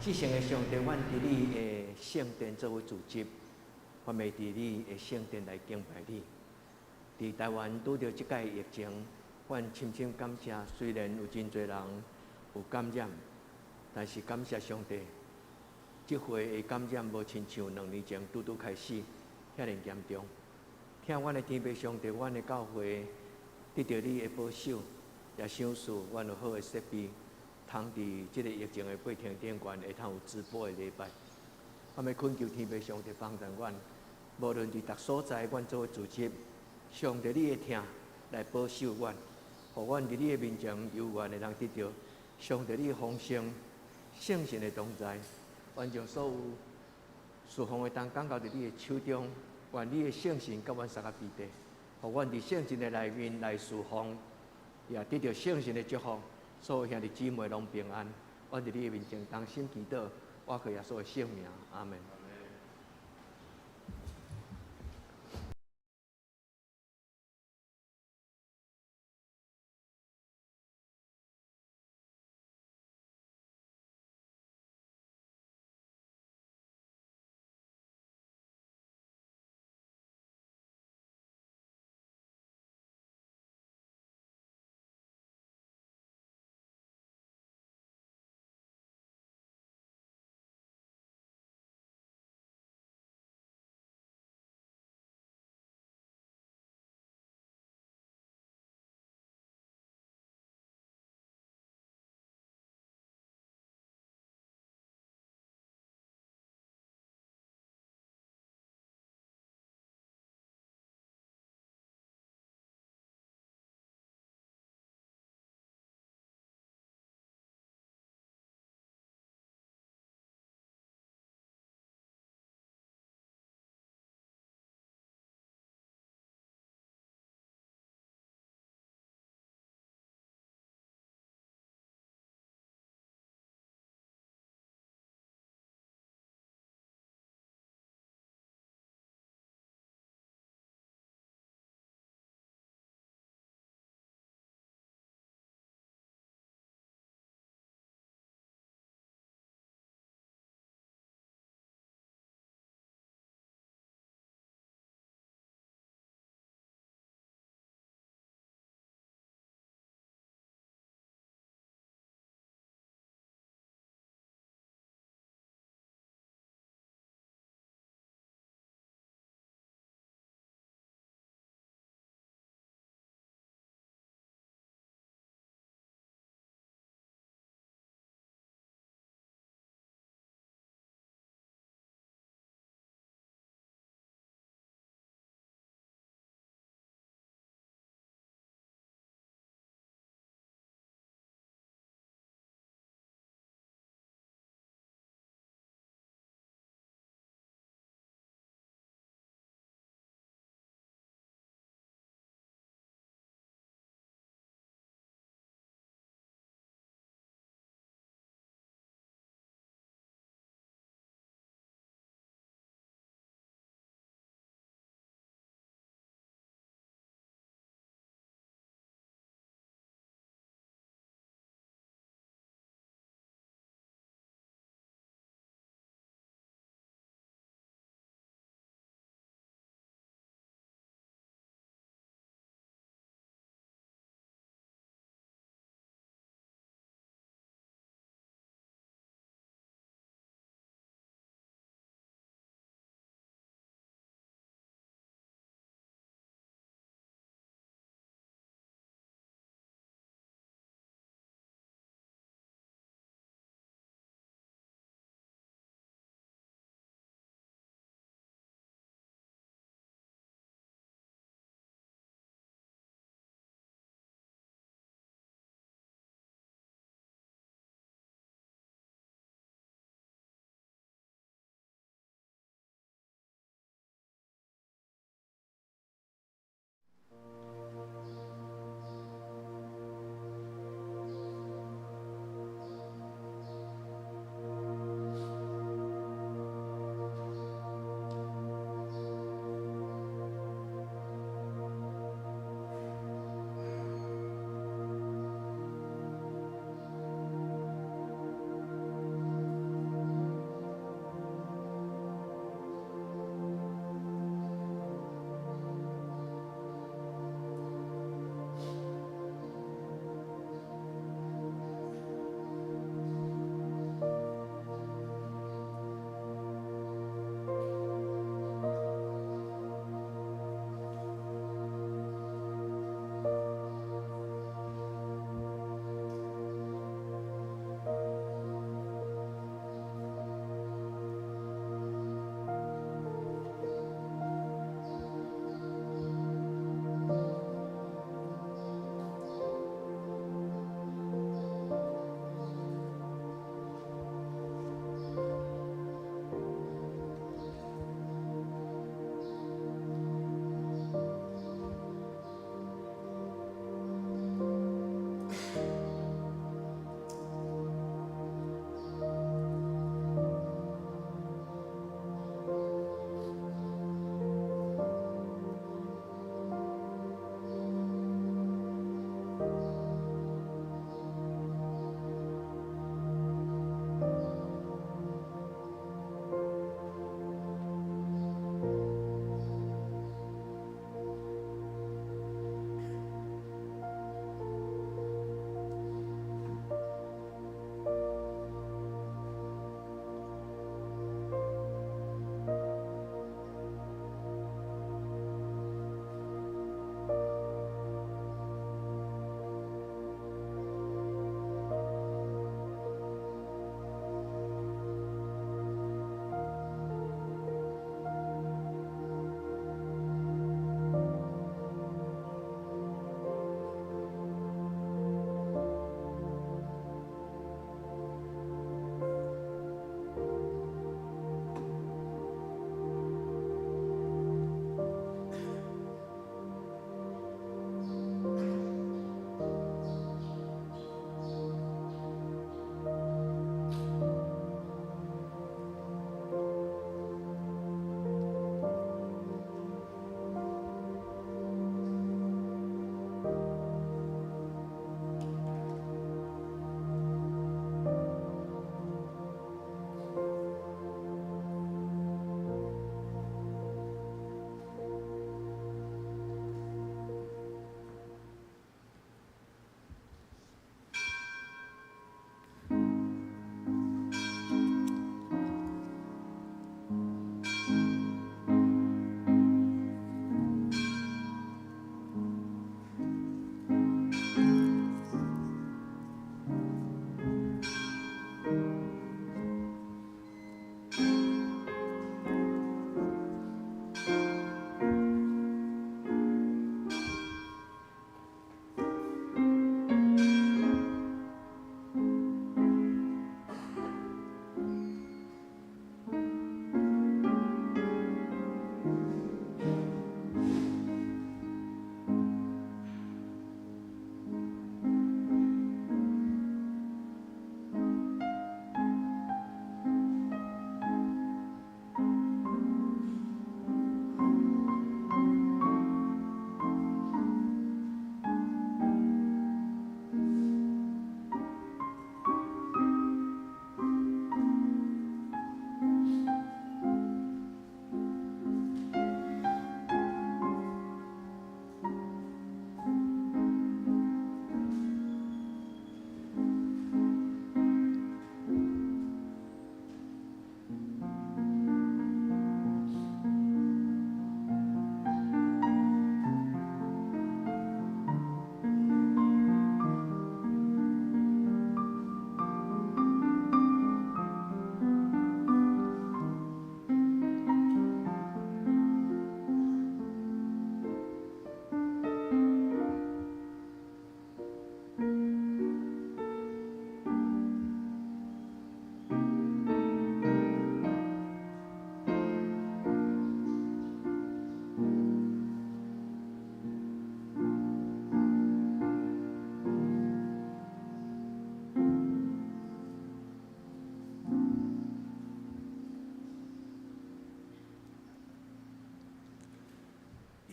至圣的上帝，阮伫你的圣殿作为主席，我们伫你的圣殿来敬拜你。伫台湾拄着即届疫情，阮深深感谢。虽然有真侪人有感染，但是感谢上帝，即回的感染无亲像2年前拄开始遐尼严重。听阮的天父上帝，阮的教会得到你的保守，也赏赐阮有好的设备。通伫即个疫情的过程顶，会通有直播的礼拜。我们恳求天父上帝帮助阮，无论伫逐所在，阮作为主席，上帝你的听来保守阮，互阮伫你的面前有缘的人得到上帝你的丰盛、圣神的同在。阮将所有侍奉的当降到伫你的手中，愿你的圣神甲阮三个彼得，互阮伫圣神的内面来侍奉，也得到圣神的祝福。所有兄弟姊妹拢平安，我伫你的面前同心祈祷，我靠耶稣的圣名，阿门。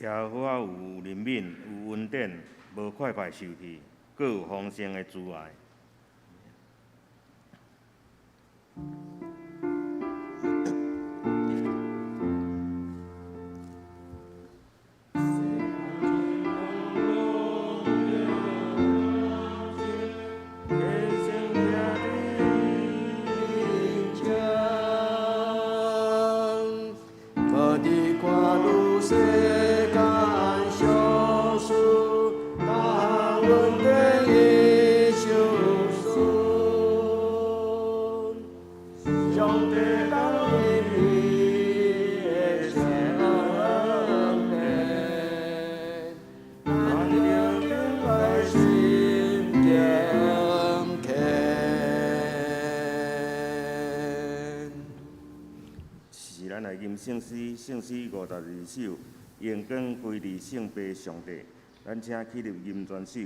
耶和华有怜悯，有恩典，无快快受气，阁有丰盛的慈爱。圣诗52首，荣光归于圣父上帝。咱请起立吟全首。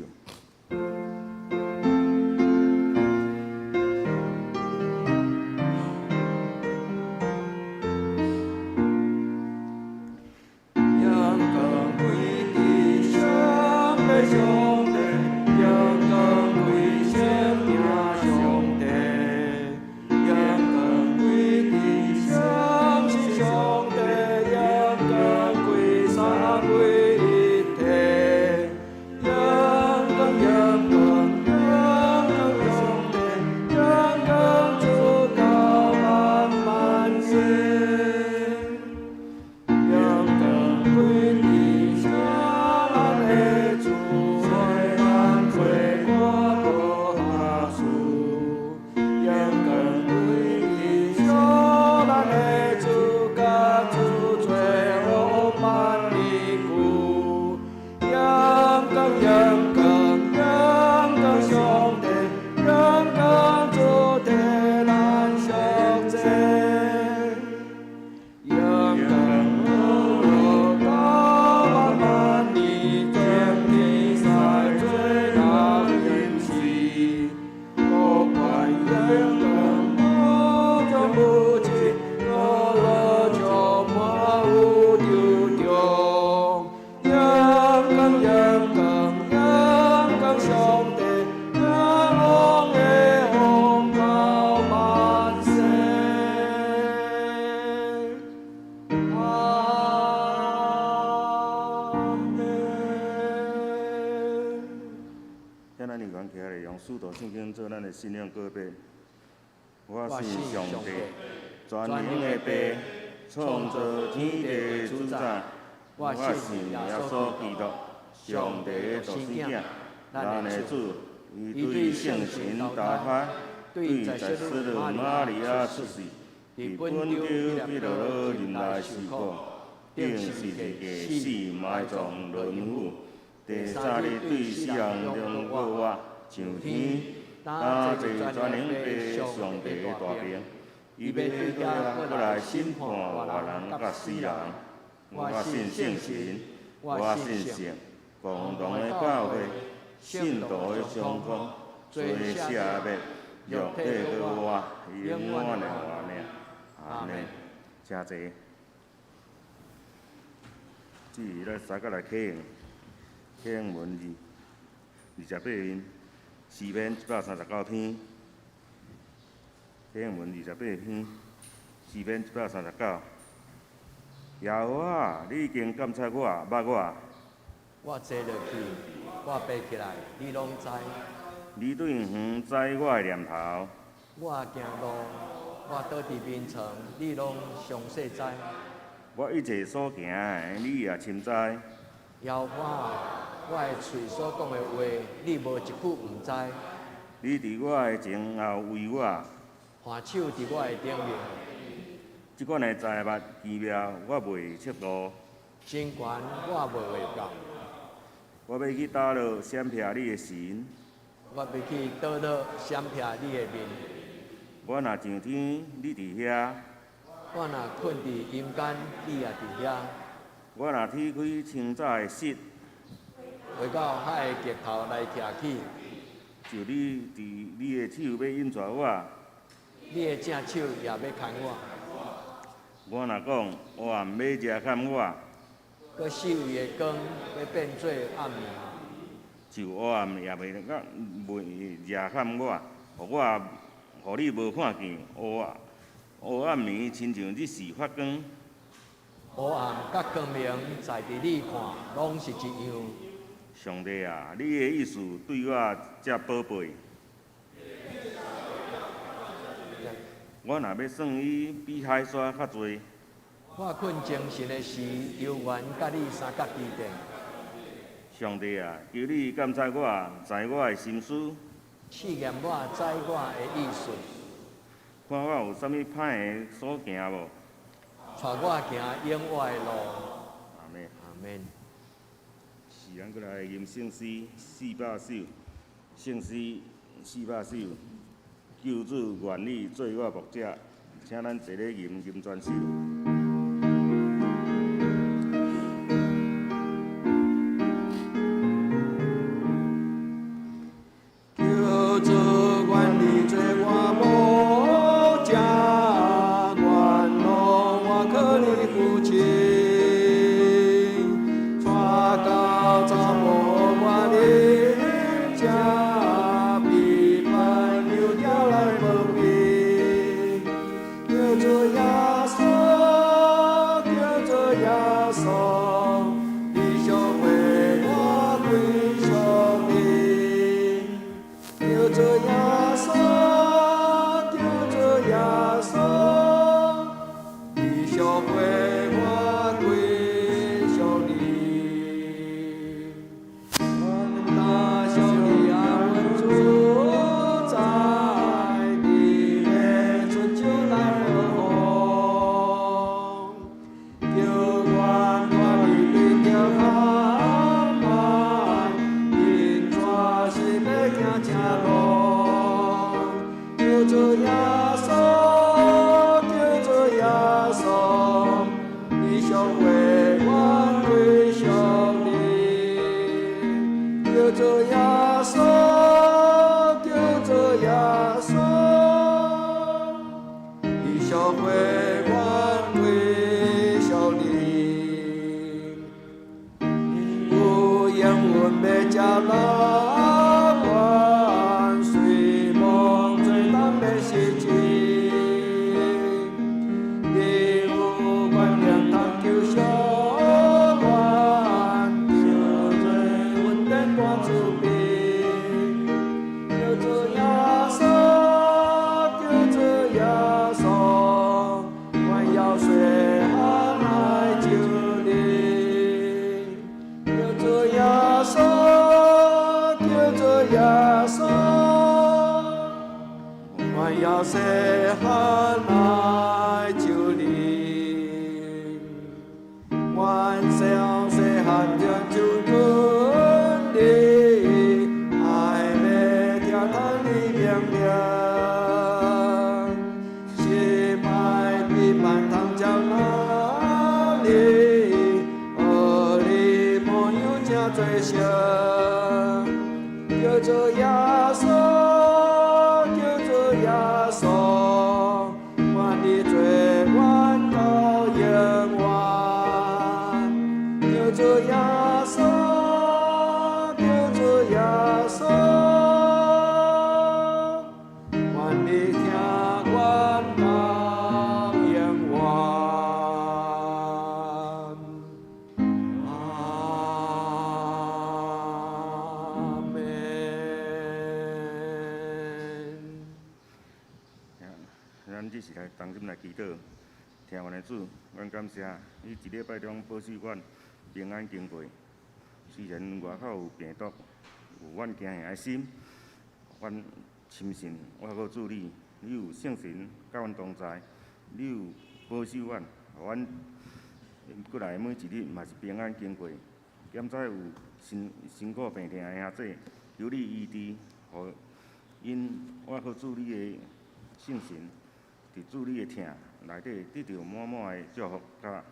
信仰告白，我信上帝，全能的爸，创造天地主宰。我信耶稣基督，上帝的独生子，咱的主，伊对圣神大发，对在世的玛利亚出世，伫本朝彼拉多任内受苦，顶世界死埋葬轮毂，第三日对死人中复活，上天。担坐全能爸上帝的大名，伊要对倒来审判活人甲死人。我信圣神，我信圣，共同的教会，信徒的相通，罪赦免，肉体和活，永远的活命。阿门。请坐。至于咱三个来启应文字28篇。诗篇139篇，启应文28篇，诗篇139。耶和华，你已经监察我、捌我。我坐落去，我爬起来，你拢知。你对远知我的念头。我行路，我倒伫眠床，你拢详细知。我一切所行的，你也深知。耶和华，我的嘴所讲的话，你无一句毋知。你伫我的前后为我，看手伫我的顶面。即款的财物奇妙，我袂测度。真悬，我袂会到。我要去倒落闪避你的神。我要去倒落闪避你的面。我若上天，你伫遐；我若困伫阴间，你也伫遐。我若踢开清早的室，回到海的极头来徛起。就你伫你的手要引带我，你的正手也要牵我。我若讲，黑暗要遮砍我，搁四位的光要变做暗暝。就黑暗也袂热撼我，互你无看见黑暗暝，亲像日时发光。黑暗甲光明在伫你看，拢是一样。上帝啊，你的意思对我遮宝贝。我若要算伊比海沙较侪，我困精神的时，犹原甲你三角基地。上帝啊，求你监察我，知我的心思，试验我，知我的意思，看我有啥物歹的所行无。带我行永活的路。阿妹，阿免。是咱过来吟圣诗400首，圣诗400首，救主愿你做我牧者，请咱一个吟全首。咱即时来同心来祈祷，听阮的主，阮感谢你一礼拜中保守阮平安经过。虽然外口有病毒，有阮惊吓的心，阮深信我搁主你，你有圣神甲阮同在，你有保守阮，互阮过来每一日嘛是平安经过。检在有辛苦病痛的兄弟，求你医治，互因我搁主你的圣神。伫主你的疼内底得到满满的祝福甲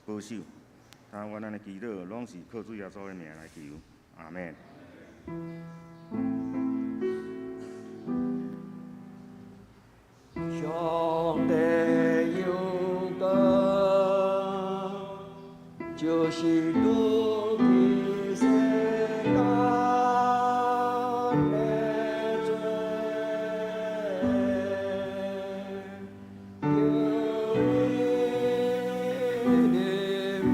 保守，但阮安尼祈祷，拢是靠主耶稣的名来求，阿免。上帝有个就是愈去世间的罪，求你怜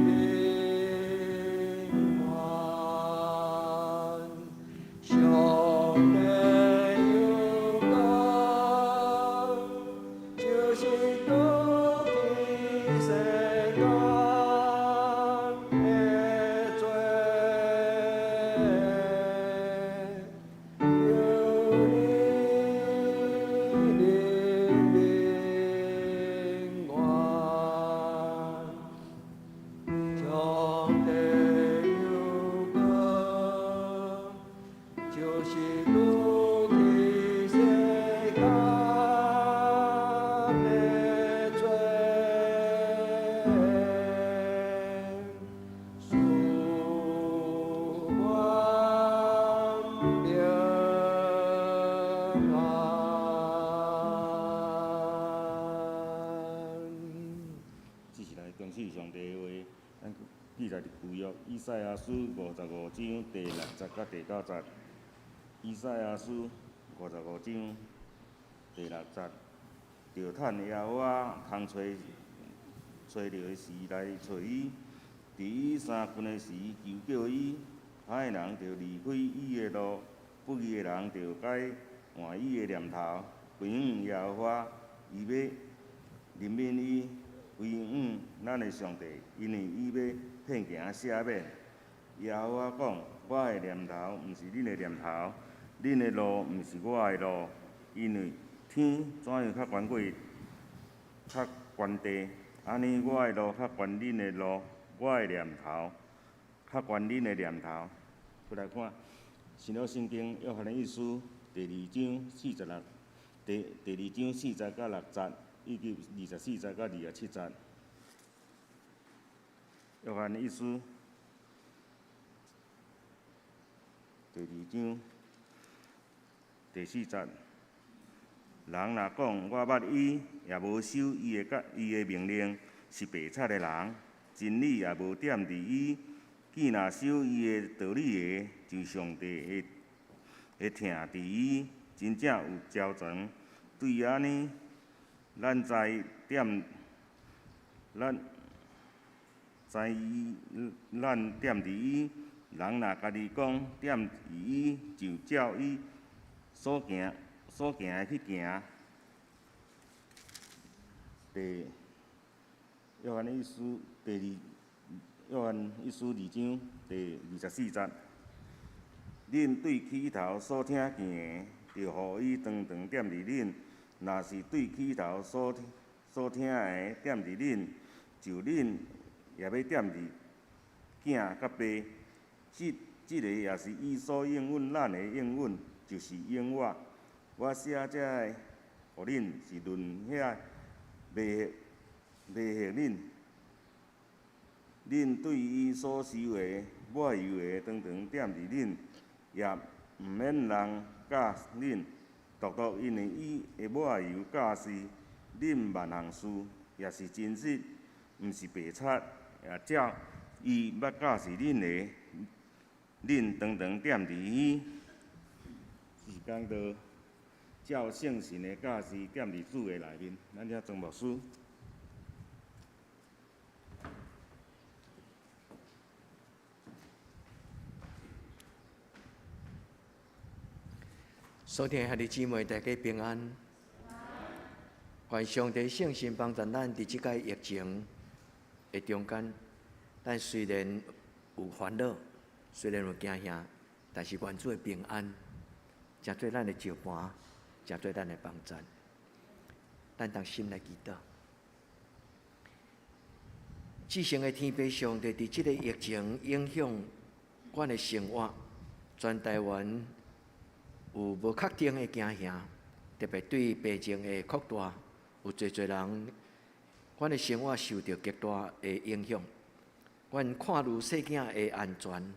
悯我，上帝有功，就是愈去世间的罪，求你怜悯我。上帝有功，就是愈去世间的罪，使我平安。这是来恭喜上帝的话，咱记在旧约以赛亚书55章第60甲第9节。以赛亚书55章第6节，着趁耶和华空找着的时来找伊，伫伊三困的时求救伊。歹的人着离开伊的路，不义的人着改换伊的念头，归向耶和华，伊要怜悯伊。归向咱的上帝，因为伊要骗行赦免。耶和华讲：我的念头毋是恁的念头，恁的路毋是我的路，因为天怎样较悬过较悬地，安尼我的路较悬恁的路，我的念头较悬恁的念头。再来看新约圣经约翰的一书第2章46，第2章40甲6节，以及24节甲27节。约翰的一书第2章第4节，人若讲我捌伊，也无守伊的命令，是白贼的人，真理也无踮伫伊。既若守伊的道理的，就上帝会听伫伊，真正有招传。对于安尼，咱知踮伫伊，人若家己讲踮伫伊，就照伊所行的去行。约翰一书2章第24节，恁对起头所听见的，就互伊常常踮伫恁；若是对起头所听的踮伫恁，就恁也要踮伫囝甲爸。这个也是伊所应允咱的应允，就是应我。我写这个互恁，是论遐袂吓恁。恁对伊所受的抹油的，常常踮伫恁，也毋免人教恁，独因为伊的抹油教示恁万项事，也是真实，毋是白贼，也照伊捌教示恁的，恁常常踮伫伊。是讲到照圣神的教示踮伫主的内面，咱遐庄牧师。所听的兄弟姊妹，大家平安。愿上帝圣神帮助咱伫即个疫情的中间，咱虽然有烦恼，虽然有惊吓，但是愿主的平安，诚做咱的照伴，诚做咱的帮助。咱当心来祈祷。至圣的天父上帝，伫即个疫情影响阮的生活，全台湾有无确定的惊吓，特别对病情的扩大，有侪人，阮的生活受到极大的影响。阮看如细囝的安全，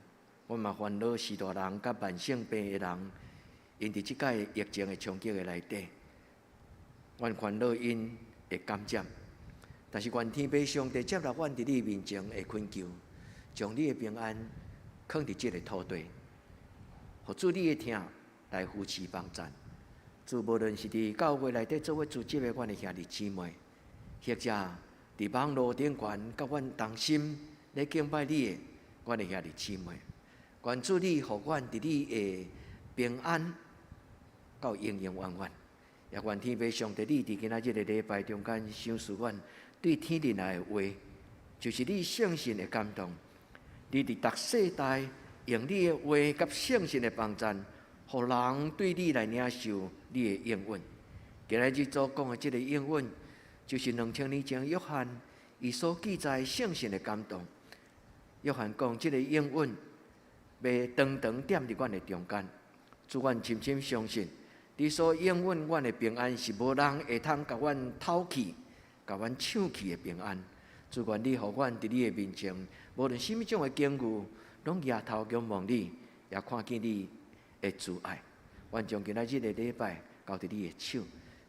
阮嘛烦恼许大人甲慢性病的人，因伫即个疫情的冲击的内底，阮烦恼因会感染。但是愿天父上帝接纳阮伫你面前的恳求，将你的平安放伫这个土地，互主你的听来扶持帮赞。主无论是伫教会内底做伙组织的阮的兄弟姊妹，或者伫网络顶悬甲阮同心来敬拜你的阮的兄弟姊妹，愿主你互阮伫你的平安到永永远远。也愿天父上帝你伫今仔日的礼拜中间赏赐阮对天灵来的话，就是你圣神的感动。你伫逐世代用你的话甲圣神的帮助，互人对你来领受你的应允。今仔日所讲的这个应允，就是2000年前约翰伊所记载圣神的感动。约翰讲这个应允要长长点伫阮的中间，主阮深深相信。你所应允阮的平安，是无人会通甲阮偷去、甲阮抢去的平安。主愿你互阮伫你的面前，无论什么种的境遇，拢抬头仰望你，也看见你的慈爱。愿将今仔日的礼拜交伫你的手，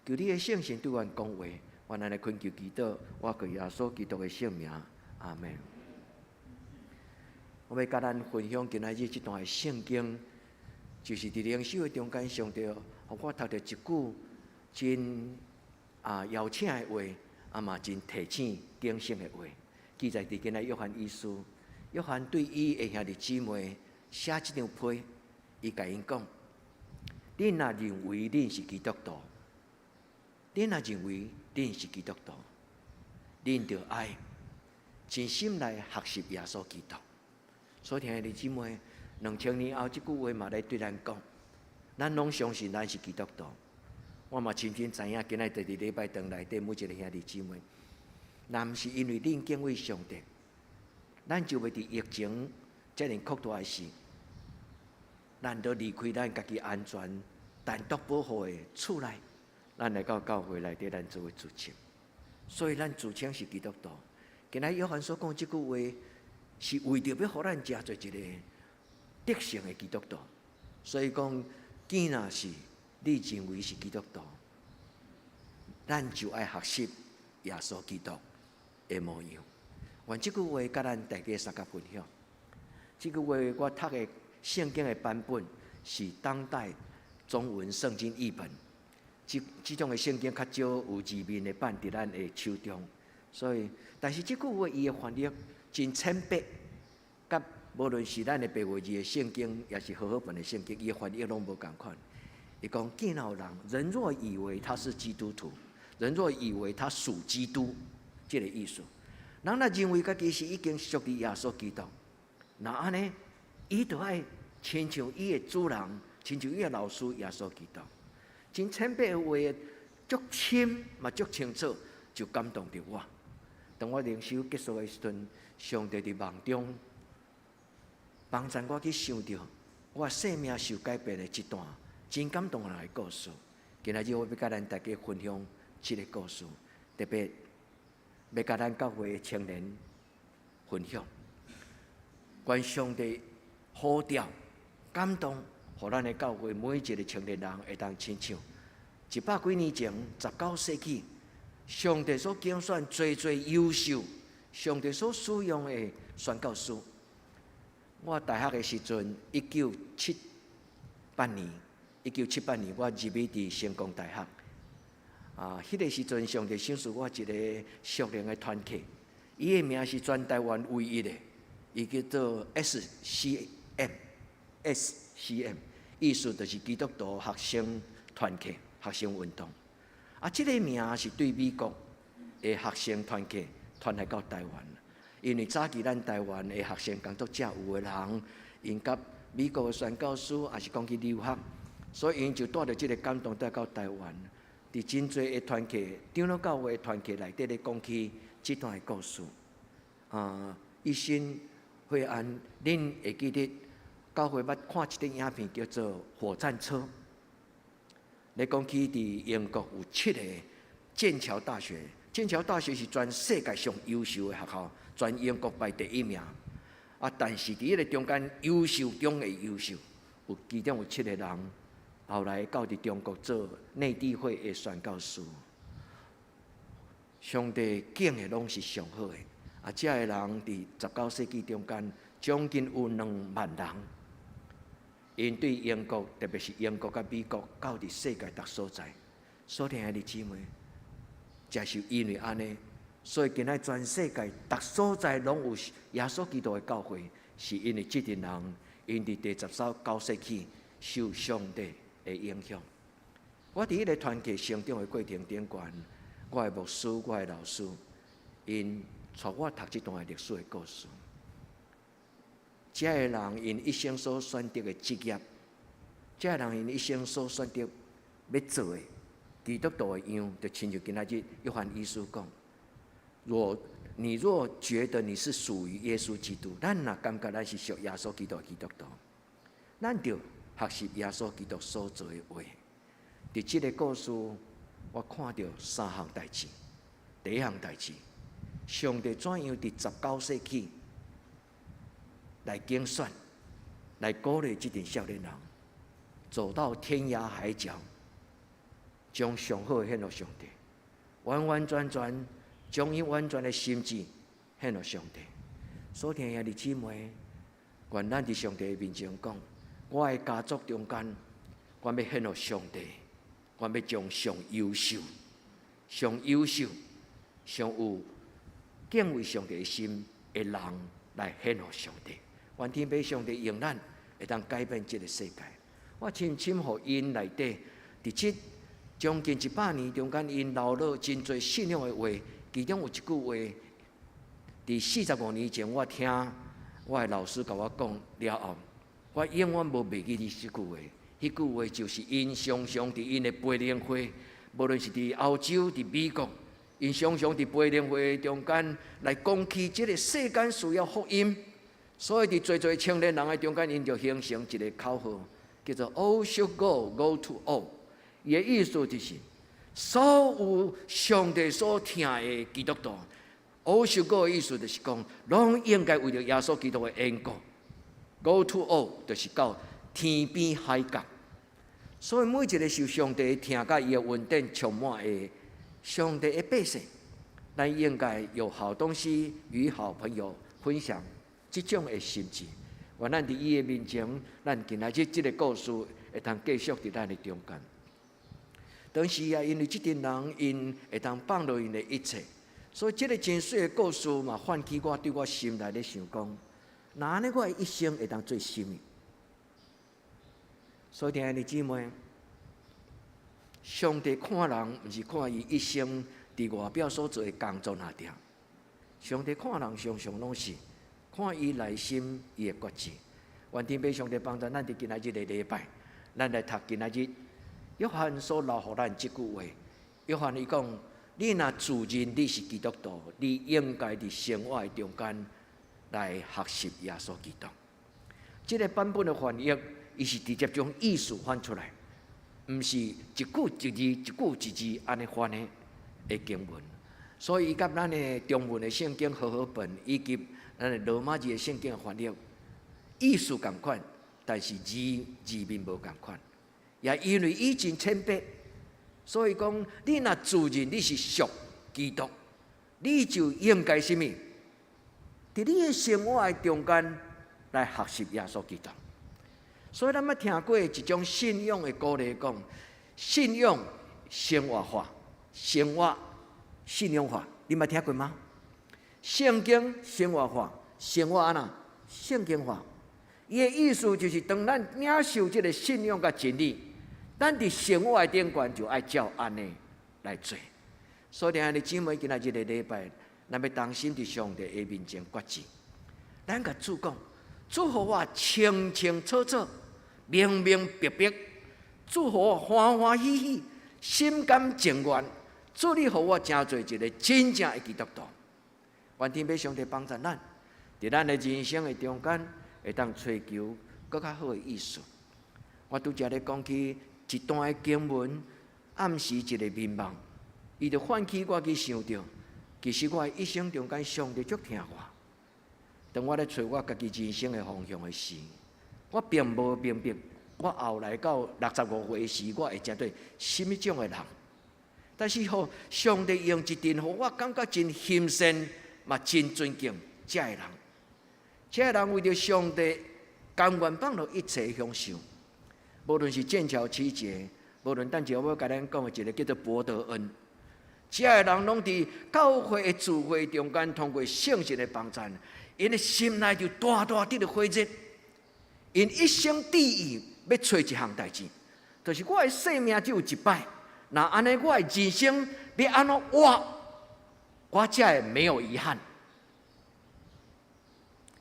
求你的圣神对阮讲话。愿安尼恳求祈祷，我靠耶稣基督的圣名，阿门。我要甲咱分享今仔日这段的圣经，就是伫灵修的中间，上帝互我读到一句真邀请的话，嘛真提醒警醒的话，记载伫今仔约翰医师，约翰对伊的兄弟姊妹写这张批，伊甲因讲：恁若认为恁是基督徒，恁若认为恁是基督徒，恁着爱真心来学习耶稣基督。所以，兄弟姊妹，2000年后，这句话嘛来对咱讲。咱拢相信咱是基督徒，我嘛深深知影，今仔日伫礼拜堂内底每一个兄弟姊妹，若毋是因为恁敬畏上帝，咱就袂伫疫情遮尔酷大的事，咱都离开咱家己安全、单独保护的厝内，咱来到教会内底，咱做为自称。所以，咱自称是基督徒。今仔约翰所讲这句话，是为着要互咱食做一个德性的基督徒。所以讲。既然是你认为是基督徒，咱就爱学习耶稣基督的模样。愿这句话甲咱大家三甲分享。这句话我读的圣经的版本是当代中文圣经译本。这种的圣经较少有字面的版伫咱的手中，所以，但是这句话伊的翻译真浅白，甲无论是咱的白话字的圣经，也是和合本的圣经，伊的翻译拢无共款。伊讲：见到人若以为他是基督徒，人若以为他属基督，这个意思。人若认为家己是已经属于耶稣基督，那安尼，伊就爱亲像伊的主人，亲像伊的老师耶稣基督。真浅白的话，足深嘛足清楚，就感动着我。当我灵修结束的时阵，上帝伫梦中帮助我去想到我生命受改变的一段真感动人的故事。今仔日我要甲咱大家分享这个故事，特别要甲咱教会的青年分享。愿上帝呼召感动，互咱的教会每一个青年人会当亲像100几年前19世纪，上帝所拣选最优秀，上帝所使用的宣教师。我大学的时阵，1978年，我入去伫成功大学。迄个时阵，上帝赏赐我一个属灵的团契，伊的名是全台湾唯一的，伊叫做 SCM， 意思就是基督徒学生团契、学生运动。这个名是对美国的学生团契传来到台湾。因为早期咱台湾的学生工作者有的人，因甲美国的宣教师也是讲去留学，所以因就带着这个感动带到台湾，伫真侪的团契、长老教会的团契内底咧讲起这段的故事。一心惠安，恁会记得教会捌看一段影片叫做《火战车》，咧讲起伫英国有7个剑桥大学，剑桥大学是全世界上优秀的学校。全英国排第1名，但是伫迄个中间优秀中的优秀，有其中有7个人，后来到伫中国做内地会的宣教师。上帝拣的拢是上好的，这个人伫19世纪中间，将近有2万人，因对英国，特别是英国甲美国，到伫世界各所在，所听的姊妹，正是因为安尼，所以今仔全世界各所在拢有耶稣基督的教会，是因为这群人因伫第19世纪受上帝的影响。我伫迄个团契成长的过程顶悬，我的牧师、我的老师，因带我读这段历史的故事。这个人因一生所选择的职业，这个人因一生所选择要做的基督徒的样，就亲像今仔日约翰医师讲：你若觉得你是属于耶稣基督，咱若感觉咱是属耶稣基督的基督徒，咱就学习耶稣基督所做的话。伫这个故事，我看到3项代志。第一项代志，上帝怎样伫19世纪来竞选、来鼓励这群少年人，走到天涯海角，将上好的献给上帝，完完全全将伊完全的心志献给上帝。所听兄弟姊妹，愿咱伫上帝的面前讲，我的家族中间，我要献给上帝。我要将上优秀、上有敬畏上帝的心的人来献给上帝。愿天父上帝用咱，会当改变这个世界。我深深互因内底，伫这将近100年中间，因留落真侪信仰的话，其中有一句话，伫45年前，我听我的老师甲我讲了后，我永远无忘记这句话。迄句话就是因常常伫因的培灵会，无论是伫欧洲、伫美国，因常常伫培灵会中间来讲起这个世间需要福音，所以伫侪青年人的中间，因就形成一个口号，叫做 "All should go, go to all"。伊的意思就是，所有上帝所听的基督徒 ，All should go 的意思就是讲，拢应该为着耶稣基督的缘故 ，Go to all 就是到天边海角。所以每一个受上帝听甲伊的恩典充满的上帝的百姓，咱应该有好东西与好朋友分享这种的心志。愿咱伫伊的面前，咱今仔日这个故事会当继续伫咱的中间。当时啊，因为这群人因会当放落因的一切，所以这个真水的故事嘛，唤起我对我心内咧想讲，那安尼我的一生会当做什么？所以，亲爱的姊妹，上帝看人，毋是看伊一生伫外表所做的工作那点。上帝看人，常常拢是看伊内心伊的决志。愿天父上帝帮助咱伫今仔日的礼拜，咱来读今仔日约翰所留予咱即句话。约翰伊讲：你若自认你是基督徒，你应该伫生活的中间来学习耶稣基督。这个版本的翻译。伊是直接将意思翻出来，毋是一句一字、一句一字安尼翻的经文。所以伊甲咱的中文的圣经和合本，以及咱的罗马字的圣经的翻译，意思共款，但是字面无共款。也因为伊真谦卑，所以讲你若自认你是属基督，你就应该什么？伫你的生活的中间来学习耶稣基督。所以，咱捌听过一种信仰的鼓励，讲信仰生活化，生活信仰化。你捌听过吗？圣经生活化，生活安那？圣经化。伊的意思就是，当咱领受这个信仰甲真理，咱伫生活的顶悬就爱照安尼来做。所以，兄弟姊妹，今仔日的礼拜，咱要当心伫上帝的面前决志。咱甲主讲，主互我清清楚楚。明明白白，主互我欢欢喜喜，心甘情愿。主你互我成做一个真正的基督徒。愿天父上帝帮助咱，伫咱的人生的中间，会当追求更较好的意思。我拄则咧讲起一段的经文，暗示一个面貌，伊就唤起我去想到，其实我的一生中间，上帝足听我。当我咧找我家己人生的方向的时，我并无明白，我后来到65岁时，我会针对什么种的人。但是，上帝用一段互我感觉真欣赏嘛真尊敬这个人。这个人为着上帝，甘愿放下一切享受，无论是剑桥奇节，无论等下我甲咱讲的一个叫做伯德恩，这个人拢伫教会的聚会中间，通过圣神的帮助，因的心内就大大得到火热。因一生志意要找一项代志，就是我的生命只有一摆，那安尼我的人生要安怎活，我才会没有遗憾。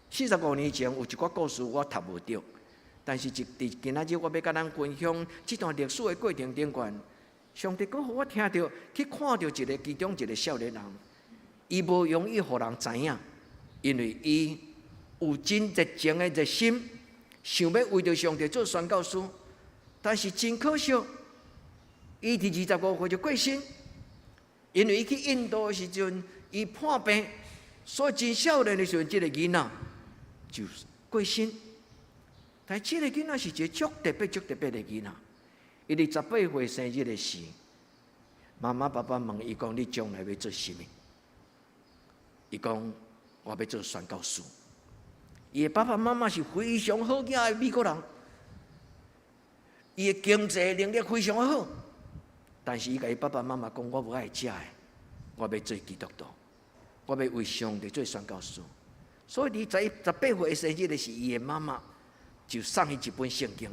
45年前有一寡故事我读无到，但是伫今仔日我要甲咱分享这段历史的过程中间，上帝阁互我听到，去看到其中一个少年人，伊无容易互人知影，因为伊有真热情的热心，想要为着上帝做宣教师，但是真可惜，伊伫25岁就过身，因为伊去印度的时阵，伊叛病，所以真少年的时阵，这个囡仔就过身。但这个囡仔是一个足特别的囡仔，伊伫18岁生日的时，妈妈爸爸问伊讲：“你将来要做什么？”伊讲：“我要做宣教师。”伊的爸爸妈妈是非常好囝的美国人，伊的经济能力非常好，但是伊甲伊爸爸妈妈讲：“我无爱食的，我要做基督徒，我要为上帝做宣教师。”所以，伫18岁生日的时，伊的妈妈就送伊一本圣经，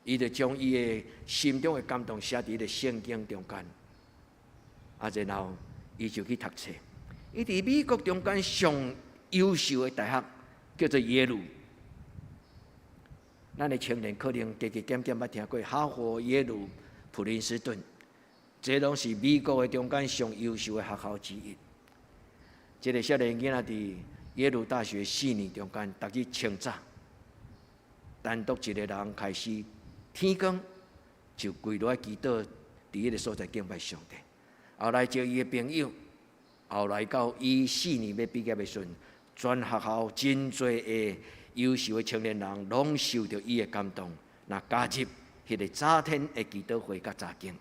伊就将伊的心中的感动写伫咧圣经中间，然后伊就去读册。伊伫美国中间上优秀的大学叫做耶鲁。咱的青年可能加减捌听过哈佛、耶鲁、普林斯顿，这拢是美国的中间上优秀的学校之一。这个少年囡仔伫耶鲁大学4年中间，逐日清早，单独一个人开始天光就跪落来祈祷，伫迄个所在敬拜上帝。后来招伊的朋友，后来到伊4年要毕业的时阵，全学校真侪的优秀的青年人，拢受到伊的感动，那加入迄个早天的祈祷会甲早经。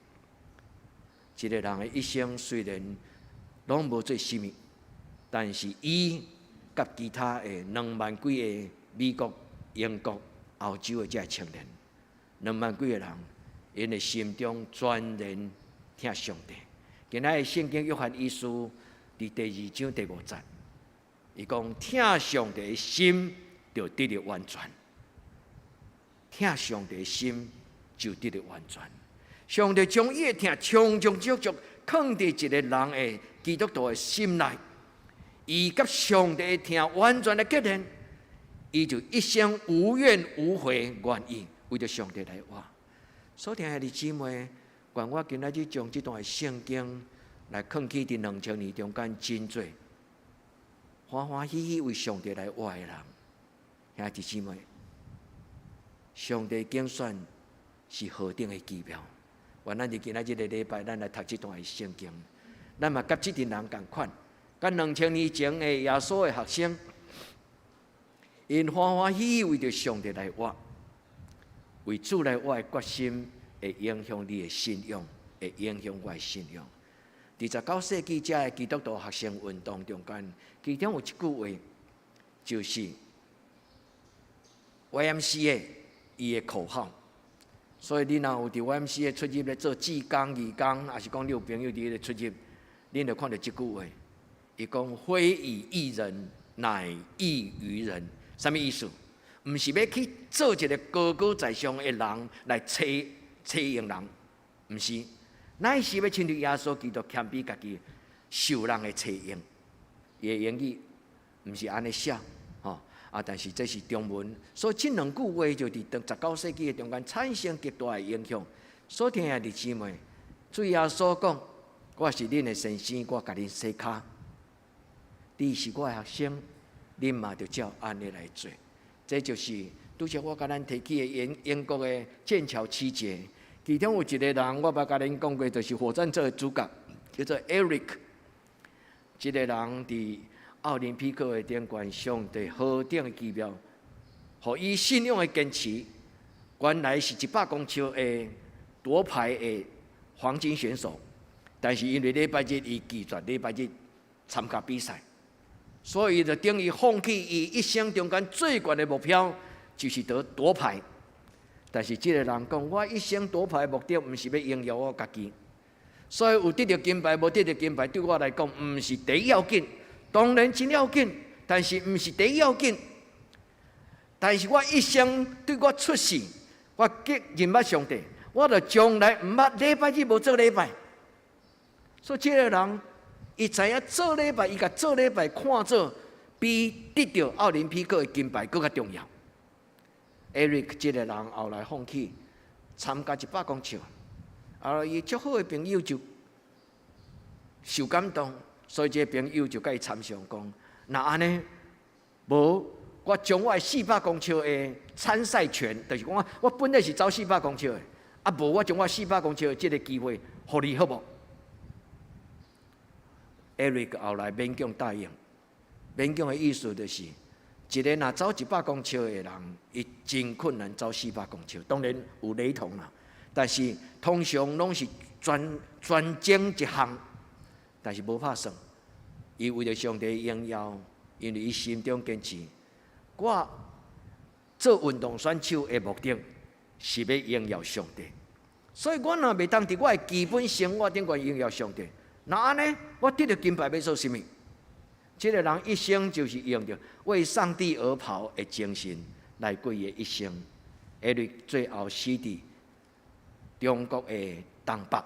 一个人的一生虽然拢无做什么，但是伊甲其他的2万几个美国、英国、欧洲的这青年，2万几个人，因的心中全然听上帝。今仔的圣经约翰一书伫第2章第5节，伊讲听上帝的心就得到完全，听上帝的心就得到完全。上帝将伊的听充充足足放伫一个人的基督徒的心内。伊甲上帝听完全的结连，伊就一生无怨无悔，愿意为着上帝来活。所听的姊妹，愿我今仔日将这段圣经来放起伫2000年中间真多欢欢喜喜为上帝来活的人，兄弟姊妹，上帝拣选是何等的奇妙！愿咱伫今仔日的礼拜，咱来读这段圣经，咱嘛甲这群人同款。甲2000年前的耶稣的学生，因欢欢喜喜为着上帝来活，为主来活的决心，会影响你的信仰，会影响我的信仰。伫19世纪这的基督徒学生运动中间，其中有一句话，就是 YMCA 伊的口号。所以你若有伫 YMCA 出入咧做志工、义工，还是讲你有朋友伫咧出入，你就看到这句话。伊讲非以义人，乃义于人。什么意思？毋是要去做一个高高在上的人来欺用人，毋是，乃是要亲像耶稣基督谦卑家己，受人的欺用。伊的英语毋是安尼写，但是这是中文，所以这2句话就伫19世纪的中间产生极大的影响。所听的弟姊妹，对耶稣讲，我是恁的先生，我甲恁洗骹。你是我的学生，恁嘛就照安尼来做。这就是拄则我甲咱提起的英国的剑桥奇节，其中有一个人，我捌甲恁讲过，就是火战者的主角，叫做 Eric。这个人伫奥林匹克的顶悬，上帝何等的奇妙，互伊信仰的坚持，原来是100公尺的夺牌的黄金选手，但是因为礼拜日伊拒绝礼拜日参加比赛，所以就等于放弃伊一生中间最悬的目标，就是得夺牌。但是这个人讲，我一生夺牌的目的，毋是要荣耀我家己。所以有得到金牌，无得到金牌，对我来讲，毋是第一要紧。当然真要紧，但是毋是第一要紧。但是我一生对我出世，我认捌上帝，我就从来毋捌礼拜日无做礼拜。所以这个人，伊知影做礼拜，伊甲做礼拜看做比得到奥林匹克的金牌更加重要。Eric 这个人后来放弃参加100公尺，后来伊足好的朋友就受感动，所以这个朋友就甲伊参详讲：那安尼，无我将我的400公尺的参赛权，就是讲我本来是走400公尺的，啊无我将我400公尺的这个机会，互你好无？ Eric 后来勉强答应，勉强的意思就是，一个若走100公尺的人，伊真困难走400公尺。当然有雷同啦，但是通常拢是专精一项，但是无拍算。伊为了上帝荣耀，因为伊心中坚持，我做运动选手的目的是要荣耀上帝。所以我若袂当伫我的基本生活顶悬荣耀上帝。 那安尼，我得到金牌要做甚物？这个人一生就是用着为上帝而跑的精神来过伊的一生。Eric 最后死伫中国的东北，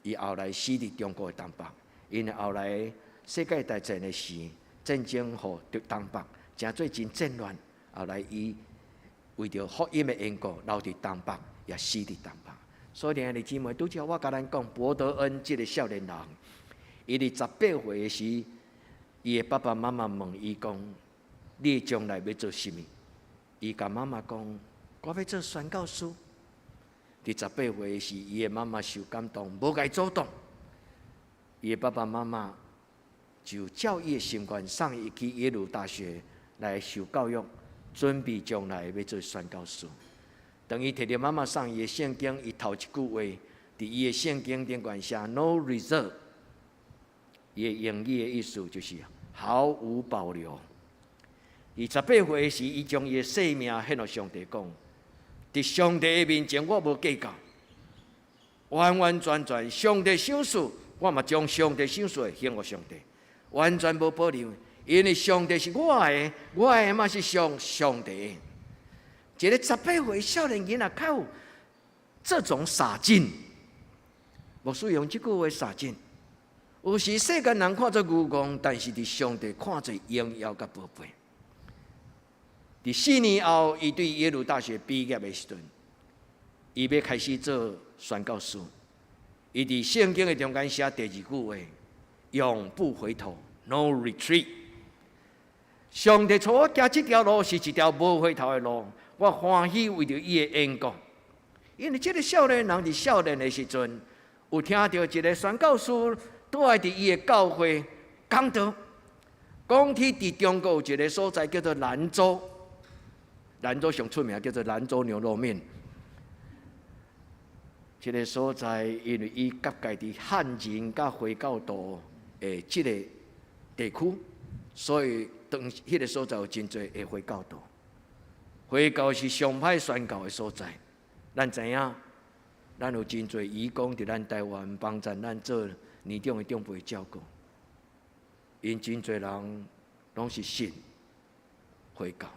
伊后来死伫中国的东北，因为后来世界大战的时，战争互东北真做真战乱，后来伊为着福音的缘故，留伫东北，也死伫东北。 所以，兄弟姊妹，拄则我甲咱讲，博德恩这个少年人，伊伫18岁的时，伊的爸爸妈妈问伊讲：“你将来要做甚物？”伊甲妈妈讲：“我要做宣教师。”伫18岁的时，伊的妈妈受感动，无甲伊阻挡。伊的爸爸妈妈就照伊的心愿，送伊去耶鲁大学来受教育，准备将来要做宣教师。 等于摕着妈妈送伊的圣经，伊头一句话，伫伊的圣经顶悬写 “no reserve”， 伊的英语的意思就是毫无保留。伊18岁时，伊将伊的性命献予上帝，讲：伫上帝的面前，我无计较，完完全全上帝赏赐，我嘛将上帝赏赐献予上帝，完全无保留，因为上帝是我的，我的嘛是上帝的。 一个18岁少年囡仔，较有这种洒劲。牧师用这句话洒劲。有时世间人看做愚公，但是伫上帝看做荣耀甲宝贝。伫4年后，伊对耶鲁大学毕业的时阵，伊要开始做宣教师。伊伫圣经的中间写第2句话：永不回头 ，No retreat。上帝带我行这条路是一条无回头的路。 我欢喜为着伊的缘故，因为这个少年人伫少年的时阵，有听到一个宣教师住伫伊的教会讲道，讲起伫中国有一个所在叫做兰州，兰州上出名叫做兰州牛肉面。这个所在，因为伊夹界伫汉人甲回教徒的这个地区，所以当迄个所在有真侪的回教徒。 回教是上歹宣教的所在，咱知影，咱有真侪义工伫咱台湾帮助咱做年长的长辈照顾，因真侪人拢是信回教，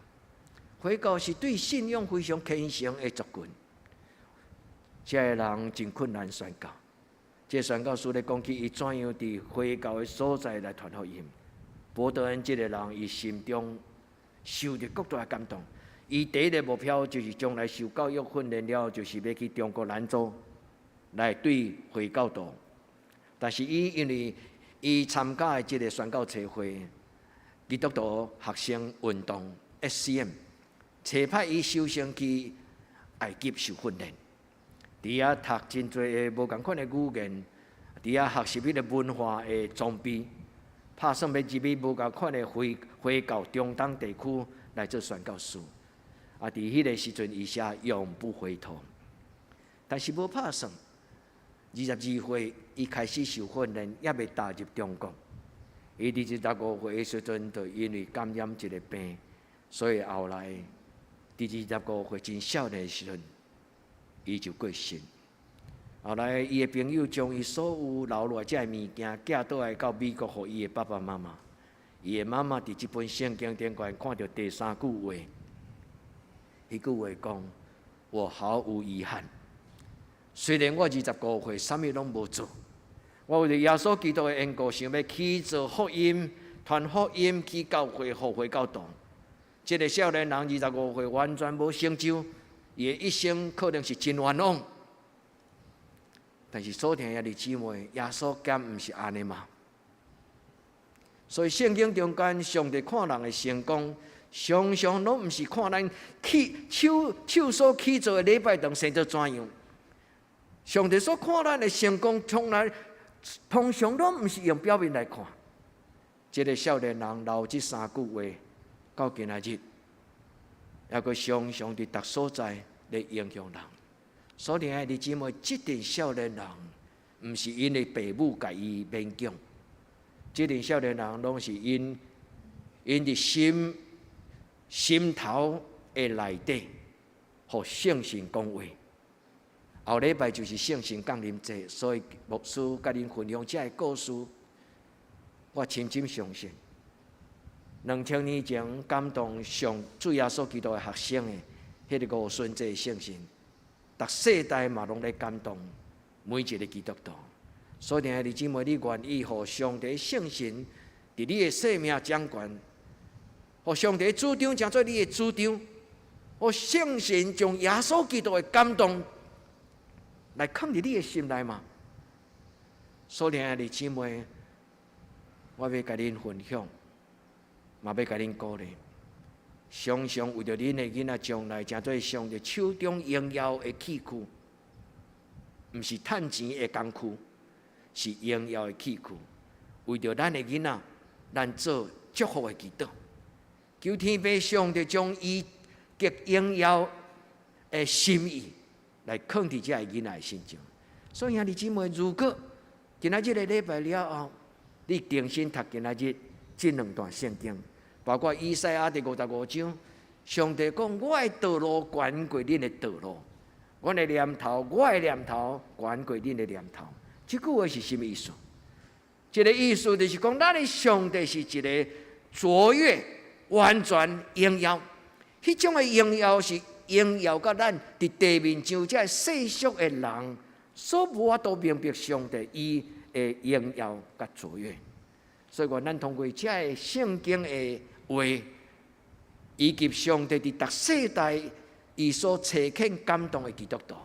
回教是对信仰非常虔诚的族群，这个人真困难宣教。这宣教师咧讲起伊怎样伫回教的所在来传福音，博德恩这个人伊心中受着极大的感动。 伊第一个目标就是将来受教育训练了，就是要去中国兰州来对回教徒。但是伊因为伊参加的这个宣教车会，基督徒学生运动 SCM， 找派伊首先去埃及受训练，伫遐读真侪无共款的语言，伫遐学习迄个文化的装备，拍算要入去无共款的回教中东地区来做宣教师。 啊！伫迄个时阵，伊写永不回头，但是无拍算。22岁，伊开始受训练，也未踏入中国。伊伫25岁的时阵，就因为感染一个病，所以后来伫25岁真少年的时阵，伊就过身。后来伊的朋友将伊所有留落遮的物件寄倒来到美国，互伊的爸爸妈妈。伊的妈妈伫即本圣经顶悬看到第3句话，迄句话讲：我毫无遗憾。虽然我25岁，啥物拢无做，我为了耶稣基督的缘故，想要去做福音、传福音、去教会、互会教导。这个少年人25岁，完全无成就，伊的一生可能是真冤枉。但是所听的弟姊妹，耶稣敢毋是安尼嘛？所以圣经中间，上帝看人的成功，常常拢毋是看咱手所起做的礼拜堂生做怎样。上帝所看咱的成功，通常拢毋是用表面来看。这个少年人留这3句话，到今仔日，还阁常常伫逐所在来影响人。所以，弟姊妹，这阵少年人，毋是因为父母甲伊勉强，这阵少年人拢是因伫心头的内底，互圣神讲话。后礼拜就是圣神降临节，所以牧师甲恁分享这个故事，我深深相信，2000年前感动上主耶稣基督的学生的迄个五旬节圣神。逐世代嘛拢咧感动每一个基督徒，所以弟姊妹，你愿意互上帝圣神伫你的生命掌权，互上帝主张成做你的主张，互圣神将耶稣基督的感动来放伫你的心内嘛？所以弟姊妹，我要甲恁分享，嘛要甲恁鼓励。常常为着恁的囡仔将来，成做上帝手中荣耀的器具，毋是趁钱的工具，是荣耀的器具。为着咱的囡仔，咱做祝福的祈祷，求天父上帝将伊极荣耀的心意来放伫遮个囡仔的心中。所以兄弟姊妹，如果今仔日的礼拜了后，你定心读今仔日这2段圣经。包括以赛亚第55章，上帝讲：我的道路悬过恁的道路，我的念头悬过恁的念头。这句话是什么意思？这个意思就是讲，咱的上帝是一个卓越、完全、荣耀。迄种的荣耀是荣耀到咱伫地面上这世俗的人所无法度明白上帝伊的荣耀甲卓越。所以，咱通过这个圣经的话，以及上帝伫逐世代伊所差遣感动的基督徒，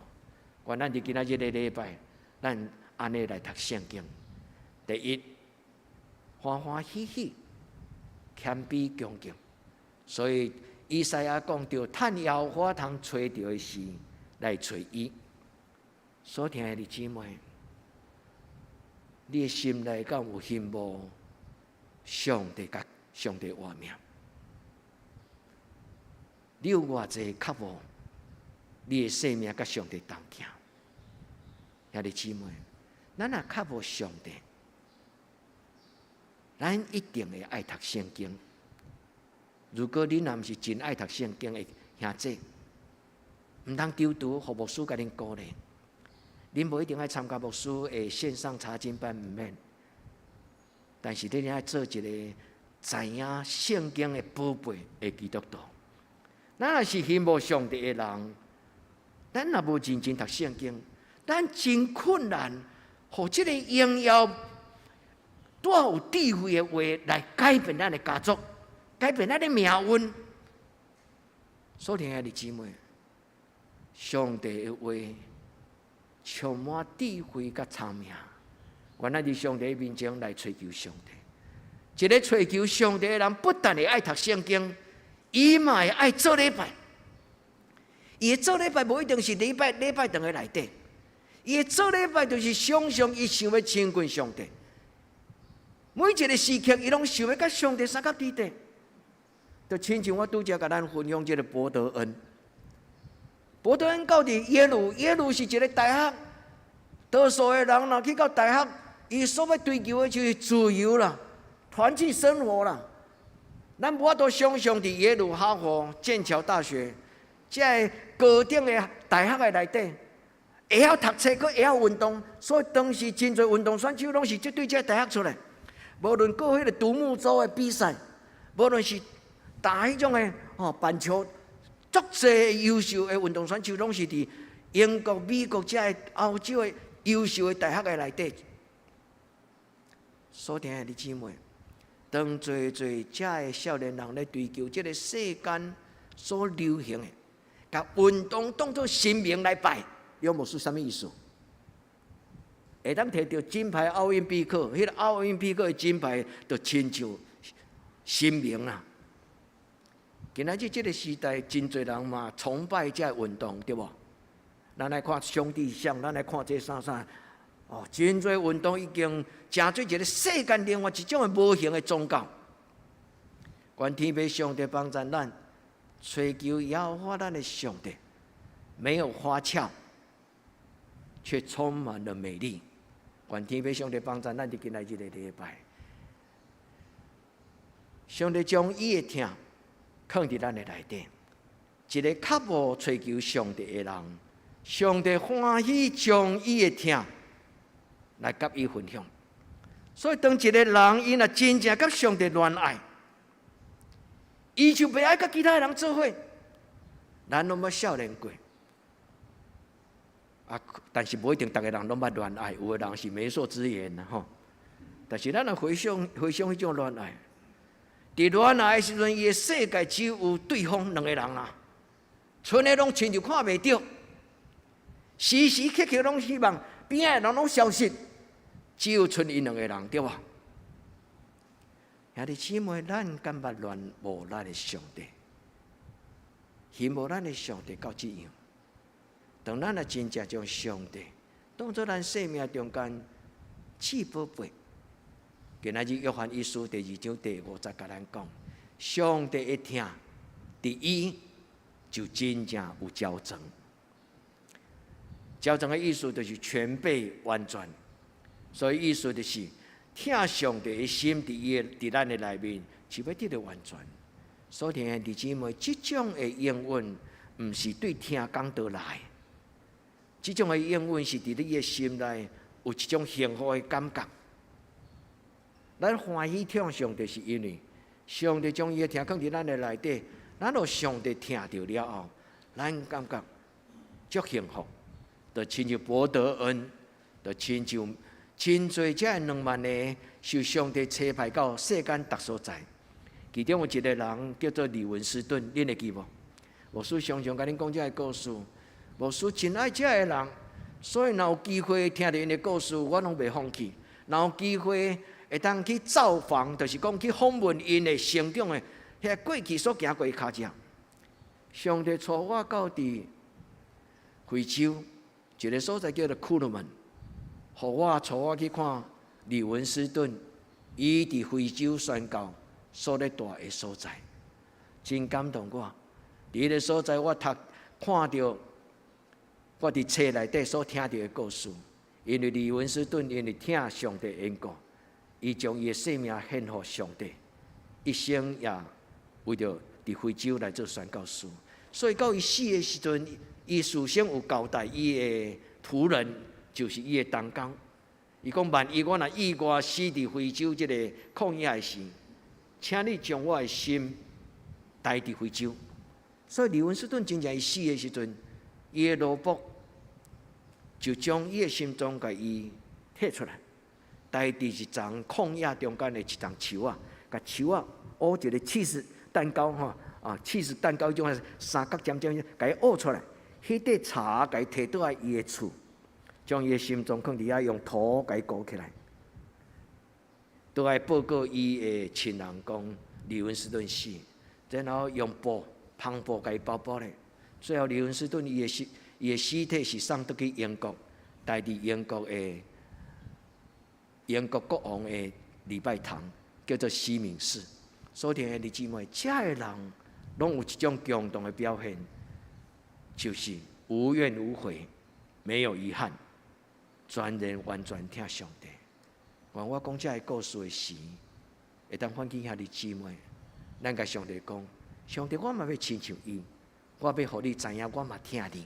咱伫今仔日的礼拜，咱安尼来读圣经。第一，欢欢喜喜，谦卑恭敬。所以以赛亚讲到，趁耶和华通找到的事来找伊。所听的姊妹，你的心内敢有羡慕上帝甲上帝话命？你有偌济渴望你的生命甲上帝同行？兄弟姊妹，咱若渴望上帝，咱一定会爱读圣经。如果你若毋是真爱读圣经的兄弟，毋通丢除，互牧师甲恁鼓励。恁无一定爱参加牧师的线上查经班，毋免。但是恁爱做一个知影圣经的宝贝的基督徒。咱若是羡慕上帝的人，咱若无认真读圣经，咱真困难，互这个荣耀带有智慧的话来改变咱的家族，改变咱的命运。所以，兄弟姊妹，上帝的话充满智慧甲聪明。原来伫上帝面前来追求上帝，一个追求上帝的人，不但会爱读圣经，伊嘛会爱做礼拜。伊做礼拜无一定是礼拜堂的内底，伊做礼拜就是常常伊想要亲近上帝。每一个时刻，伊拢想要甲上帝三角地底。就亲像我拄则甲咱分享这个伯德恩，伯德恩到伫耶鲁，耶鲁是一个大学。多数的人若去到大学，伊所要追求的就是自由啦、团契生活啦。咱无法度想象伫耶鲁、哈佛、剑桥大学这高等的大学的内底，会晓读册，佮会晓运动，所以当时真侪运动选手拢是即对这大学出来。无论过迄个独木舟的比赛，无论是打迄种的板球，足侪优秀的运动选手拢是伫英国、美国这欧洲的优秀的大学的内底。所听的弟姊妹，当侪这的少年人咧追求这个世间所流行的，甲运动当作神明来拜，有无是啥物意思？会当摕到金牌奥运比克，迄个奥运比克的金牌，就亲像神明啦。今仔日这个时代，真侪人嘛崇拜这运动，对无？咱来看上帝像，咱来看这啥，真侪运动已经成做一个世间另外一种的无形的宗教。愿天父上帝帮助咱，追求耀化咱的上帝，没有花俏，却充满了美丽。愿天父上帝帮助咱伫今仔日的礼拜，上帝将伊的疼放伫咱的内底，一个较无追求上帝的人，上帝欢喜将伊的疼来甲伊分享。所以当一个人伊若真正甲上帝恋爱，伊就袂爱甲其他人做伙。咱拢捌少年过。但是不一定，逐个人拢捌恋爱，有的人是媒妁之言啦吼。但是咱来回想迄种恋爱，伫恋爱的时阵，伊的世界只有对方两个人啊，剩的拢亲像看袂到，时时刻刻拢希望边的人拢消失，只有剩因两个人，对吧？兄弟姊妹，咱敢捌恋无咱的上帝，羡慕咱的上帝到这样。当咱也真正将上帝当作咱生命中间至宝贝，今仔日约翰一书第2章第5节甲咱讲，上帝的疼，伫伊就真正有交成。交成的意思就是全备完全，所以意思就是疼上帝的心伫咱的内面，是要得到完全。所以兄弟姊妹，这种的应允，毋是对疼讲倒来。这种的应允是伫你的心内有一种幸福的感觉。咱欢喜疼上帝，是因为上帝将伊的疼放伫咱的内底，咱互上帝疼着了后，咱感觉足幸福，就亲像博得恩，就亲像真侪这2万个受上帝差派到世间各所在。其中有一个人叫做利文斯顿，恁会记无？牧师常常甲恁讲这个故事。牧师真爱这个人，所以若有机会听到因的故事，我拢袂放弃。若有机会会当去造访，就是讲去访问因的成长的遐过去所行过的脚迹。上帝带我到伫非洲一个所在叫做库鲁门，带我去看利文斯顿伊伫非洲宣教所咧住的所在，真感动我。伫迄个所在，我看到。我伫册内底所听到的故事，因为利文斯顿因为听上帝缘故，伊将伊的生命献予上帝，一生也为着伫非洲来做宣教士。所以到伊死的时阵，伊事先有交代伊的仆人，就是伊的同工。伊讲：万一我若意外死伫非洲这个旷野时，请你将我的心带伫非洲。所以利文斯顿真正伊死的时阵，伊的罗卜就将伊的心中甲伊摕出来，带伫一丛旷野中间的一丛树啊，甲树啊挖一个cheese蛋糕cheese蛋糕种三角尖尖，甲伊挖出来，迄块茶甲伊摕倒来伊的厝，将伊的心中放伫遐，用土甲伊裹起来，倒来报告伊的亲人讲利文斯顿死，然后用篷布甲伊包包咧，最后利文斯顿伊的尸体是送倒去英国，带伫英国国王的礼拜堂，叫做西敏寺。所听的弟姊妹，这个人拢有一种共同的表现，就是无怨无悔，没有遗憾。全然完全听上帝。原我讲这个故事的时，会当唤起兄弟姊妹，咱甲上帝讲：上帝，我嘛要亲像伊，我要互你知影，我嘛听你。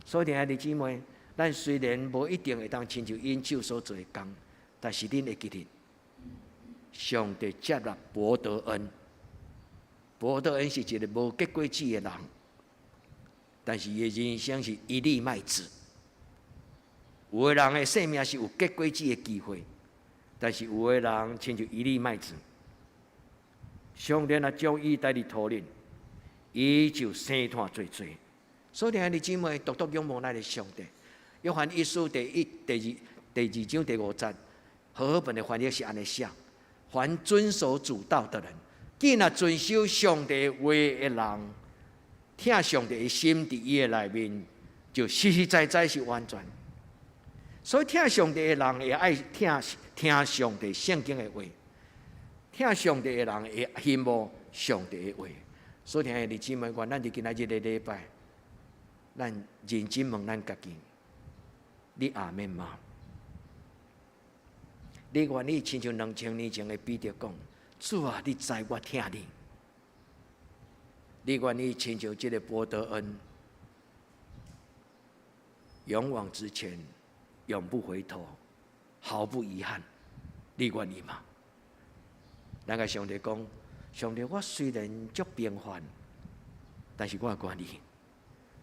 所以兄弟姊妹，咱虽然无一定会当亲像因手所做的工，但是恁会记得，上帝接纳伯德恩。伯德恩是一个无结果子的人，但是伊的人生是一粒麦子。有的人的生命是有结果子的机会，但是有的人亲像一粒麦子。上帝若将伊带入土里，伊就生炭做做。所以兄弟姊妹，独独仰望咱的上帝。约翰一书第二章第5节，和合本的翻译是安尼写：凡遵守主道的人，既若遵守上帝话的人，听上帝的心伫伊的内面，就实实在在是完全。所以听上帝的人会爱听上帝圣经的话，听上帝的人会羡慕上帝的话。所以兄弟姊妹，愿咱伫今仔日的礼拜，咱认真问咱家己：你阿们吗？你愿意亲像2000年前的彼得讲：主啊，你知我听你。你愿意亲像这个伯德恩，勇往直前，永不回头，毫不遗憾。你愿意吗？咱甲上帝讲：上帝，我虽然足平凡，但是我愿意，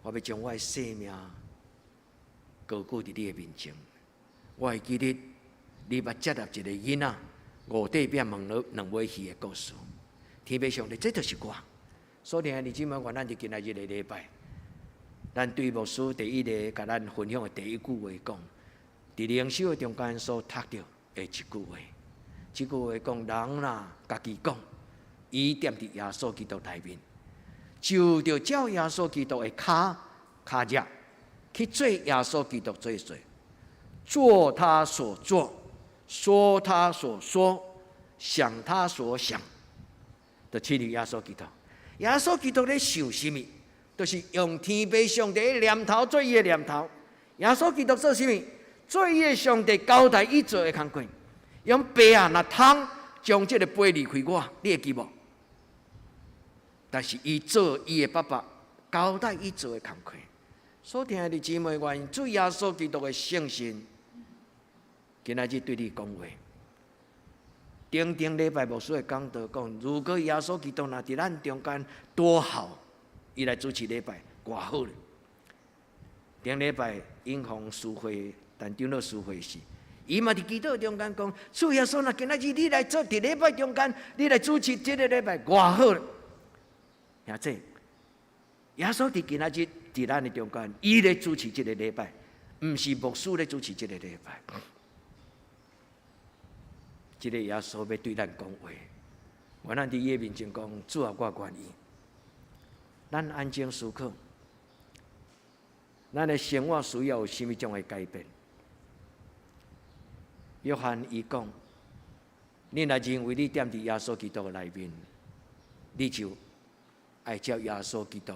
我要将我的生命高举伫你的面前。我会记得你捌接纳一个囡仔5块饼问了2尾鱼的故事。天父上帝，这就是我。所以兄弟姊妹，愿咱伫今仔日的礼拜，咱对牧师第一个甲咱分享的第一句话讲，伫灵修的中间所读到的一句话，这句话讲：人若家己讲，伊踮伫耶稣基督内面，就着照耶稣基督的脚脚去做耶稣基督做做，做他所做，说他所说，想他所想，就亲近耶稣基督。耶稣基督咧想什么？就是用天父上帝的念头做伊的念头。耶稣基督做什么？做伊的上帝交代伊做的工作。用爸啊，若通将这个杯离开我，你会记无？但是伊做伊的爸爸交代伊做的工作。所以兄弟姊妹，愿主耶稣基督的圣心，今仔日对你讲话。顶礼拜牧师的讲道讲，如果耶稣基督若伫咱中间多好，伊来主持礼拜，偌好咧。顶礼拜英皇书会但长老书会时，伊嘛伫祈祷中间讲，主耶稣若今仔日你来做伫礼拜中间，你来主持这个礼拜，偌好咧。兄弟，耶稣伫今仔日伫咱的中间，伊来主持这个礼拜，毋是牧师来主持这个礼拜。这个耶稣要对咱讲话，我咱伫伊面前讲，主啊，我愿意。咱安静思考，咱的生活需要有什么种的改变？约翰伊讲，你若认为你踮伫耶稣基督的内面，你就爱照耶稣基督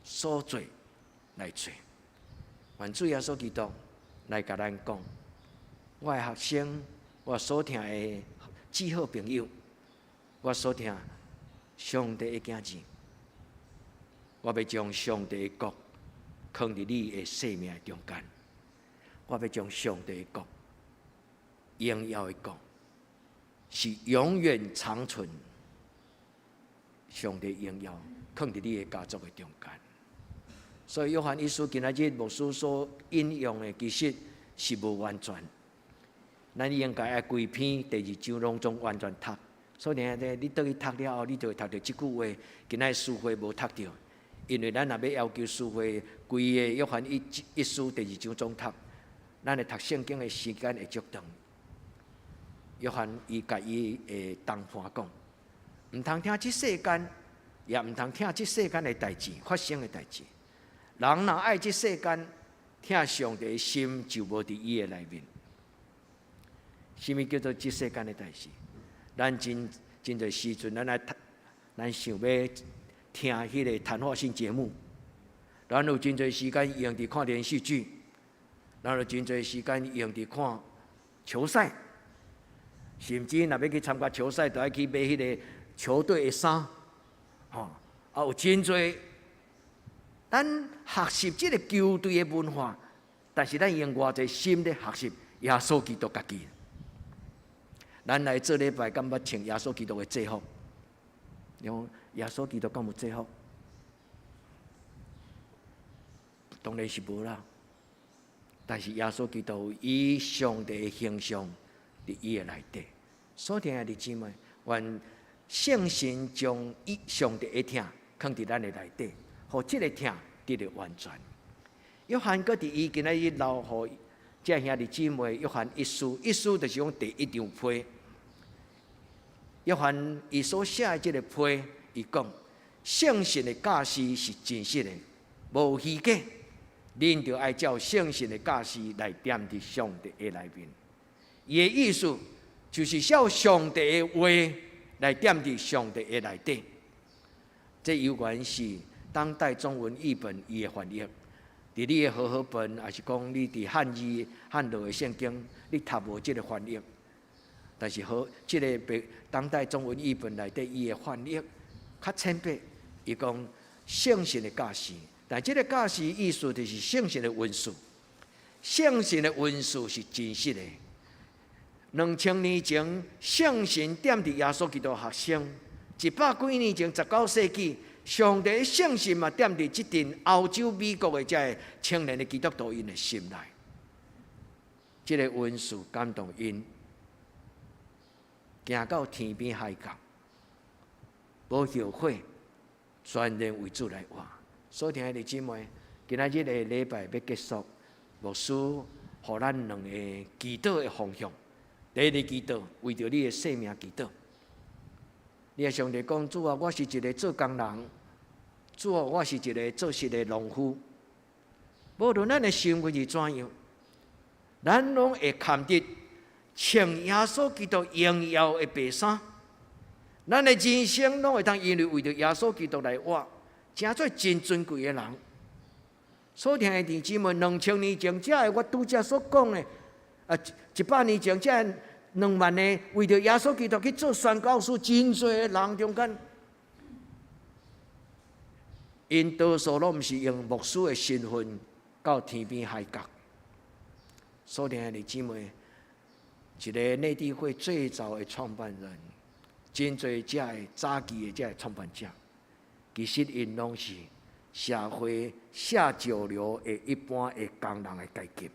所做来做。愿主耶稣基督来甲咱讲，我的学生。我所听的至好朋友，我所听上帝的囝子，我要将上帝的国放伫你的生命中间。我要将上帝的国、荣耀的国，是永远长存。上帝荣耀放伫你的家族的中间。所以约翰一书今仔日牧师所引用的，其实是无完全。咱应该爱规篇第2章拢总完全读，所以你倒去读了后，你就会读到这句话。今仔书会无读到，因为咱若要要求书会规个约翰一书第2章总读，咱的读圣经的时间会足长。约翰伊甲伊的同伴讲，毋通听这世间，也毋通听这世间的代志发生的代志。人若爱这世间，听上帝的心就无伫伊的内面。什么叫做这世间的代志？咱真侪时阵，咱想要听迄个谈话性节目，咱有真侪时间用伫看连续剧，咱就真侪时间用伫看球赛，甚至若要去参加球赛，就要去买迄个球队的衫，有真侪咱学习即个球队的文化，但是咱用偌侪心咧学习耶稣基督家己。咱来做礼拜，敢捌穿耶稣基督的制服？耶稣基督敢有制服？当然是无啦。但是耶稣基督以上帝的形象伫伊的内底，所听的弟姊妹，愿圣神将上帝的疼放伫咱的内底，互即个疼得到完全。约翰搁伫伊今仔日留互这兄弟姊妹，约翰一书，一书就是讲第一张批。约翰伊所写的即个批，伊讲圣神的教示是真实的，无虚假。恁就爱照圣神的教示来踮伫上帝的内面。伊的意思就是照上帝的话来踮伫上帝的内底。这有关是当代中文译本伊的翻译。伫你的和合本，还是讲你伫汉语汉语的圣经，你读无即个翻译。但是即个当代中文译本内底伊的翻译较浅白，伊讲圣神的教示。但这个教示意思就是圣神的文书，圣神的文书是真实的。2000年前，圣神踮伫耶稣基督学生；100几年前，19世纪，上帝的圣神嘛踮伫即阵欧洲、美国的这青年的基督徒因的心内。这个文书感动因，行到天边海角，无后悔，全然为主来活。所听的姊妹，今仔日的礼拜要结束，牧师互咱两个祈祷的方向。第一个祈祷，为着你的性命祈祷。你的上帝讲：主啊，我是一个做工人；主啊，我是一个做事的农夫。无论咱的身份是怎样，咱拢会看得穿耶稣基督荣耀的白衫。咱的人生拢会当因为着耶稣基督来活。真做真尊贵的人，所听的弟姊妹，2000年前这个我拄则所讲的，100年前这2万个为着耶稣基督去做宣教士，真侪的人中间，因多数拢毋是用牧师的身份到天边海角。所听的弟姊妹，一个内地会最早的创办人，真侪这的早期的这创办者。其实因拢是社会下九流的一般的工人的阶级，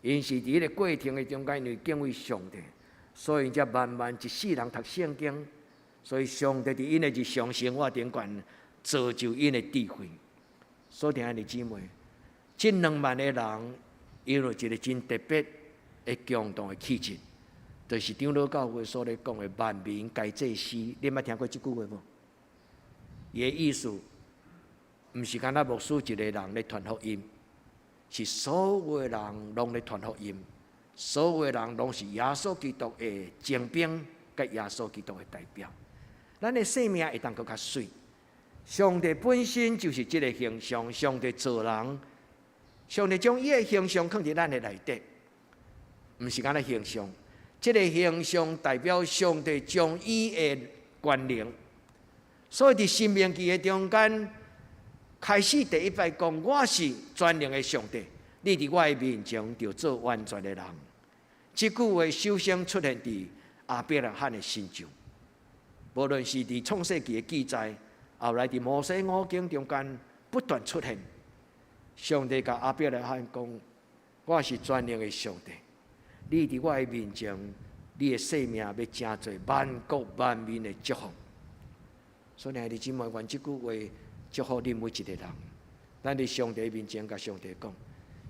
因是伫个过程的中间，因为敬畏上帝，所以因才慢慢一世人读圣经，所以上帝伫因的日常生活顶悬造就因的智慧。所听的姊妹，这2万个人，因有一个真特别的共同的气质，就是长老教会所咧讲的万民皆祭司。你捌听过这句话无？伊的意思，毋是干那牧师一个人咧传福音，是所有的人拢咧传福音，所有的人拢是耶稣基督的精兵，甲耶稣基督的代表。咱的生命会当搁较水。上帝本身就是这个形象，上帝造人，上帝将伊的形象放伫咱的内底，毋是干那形象。这个形象代表上帝将伊的权能。所以伫申命记的中间，开始第一摆讲，我是全能的上帝，你伫我的面前就做完全的人。这句话首先出现伫亚伯拉罕的身上，无论是伫创世纪的记载，后来伫摩西五经中间不断出现。上帝甲亚伯拉罕讲：我是全能的上帝，你伫我的面前，你的生命要成做万国万民的祝福。所以，兄弟姊妹，愿这句话祝福你每一个人。咱伫上帝面前，甲上帝讲：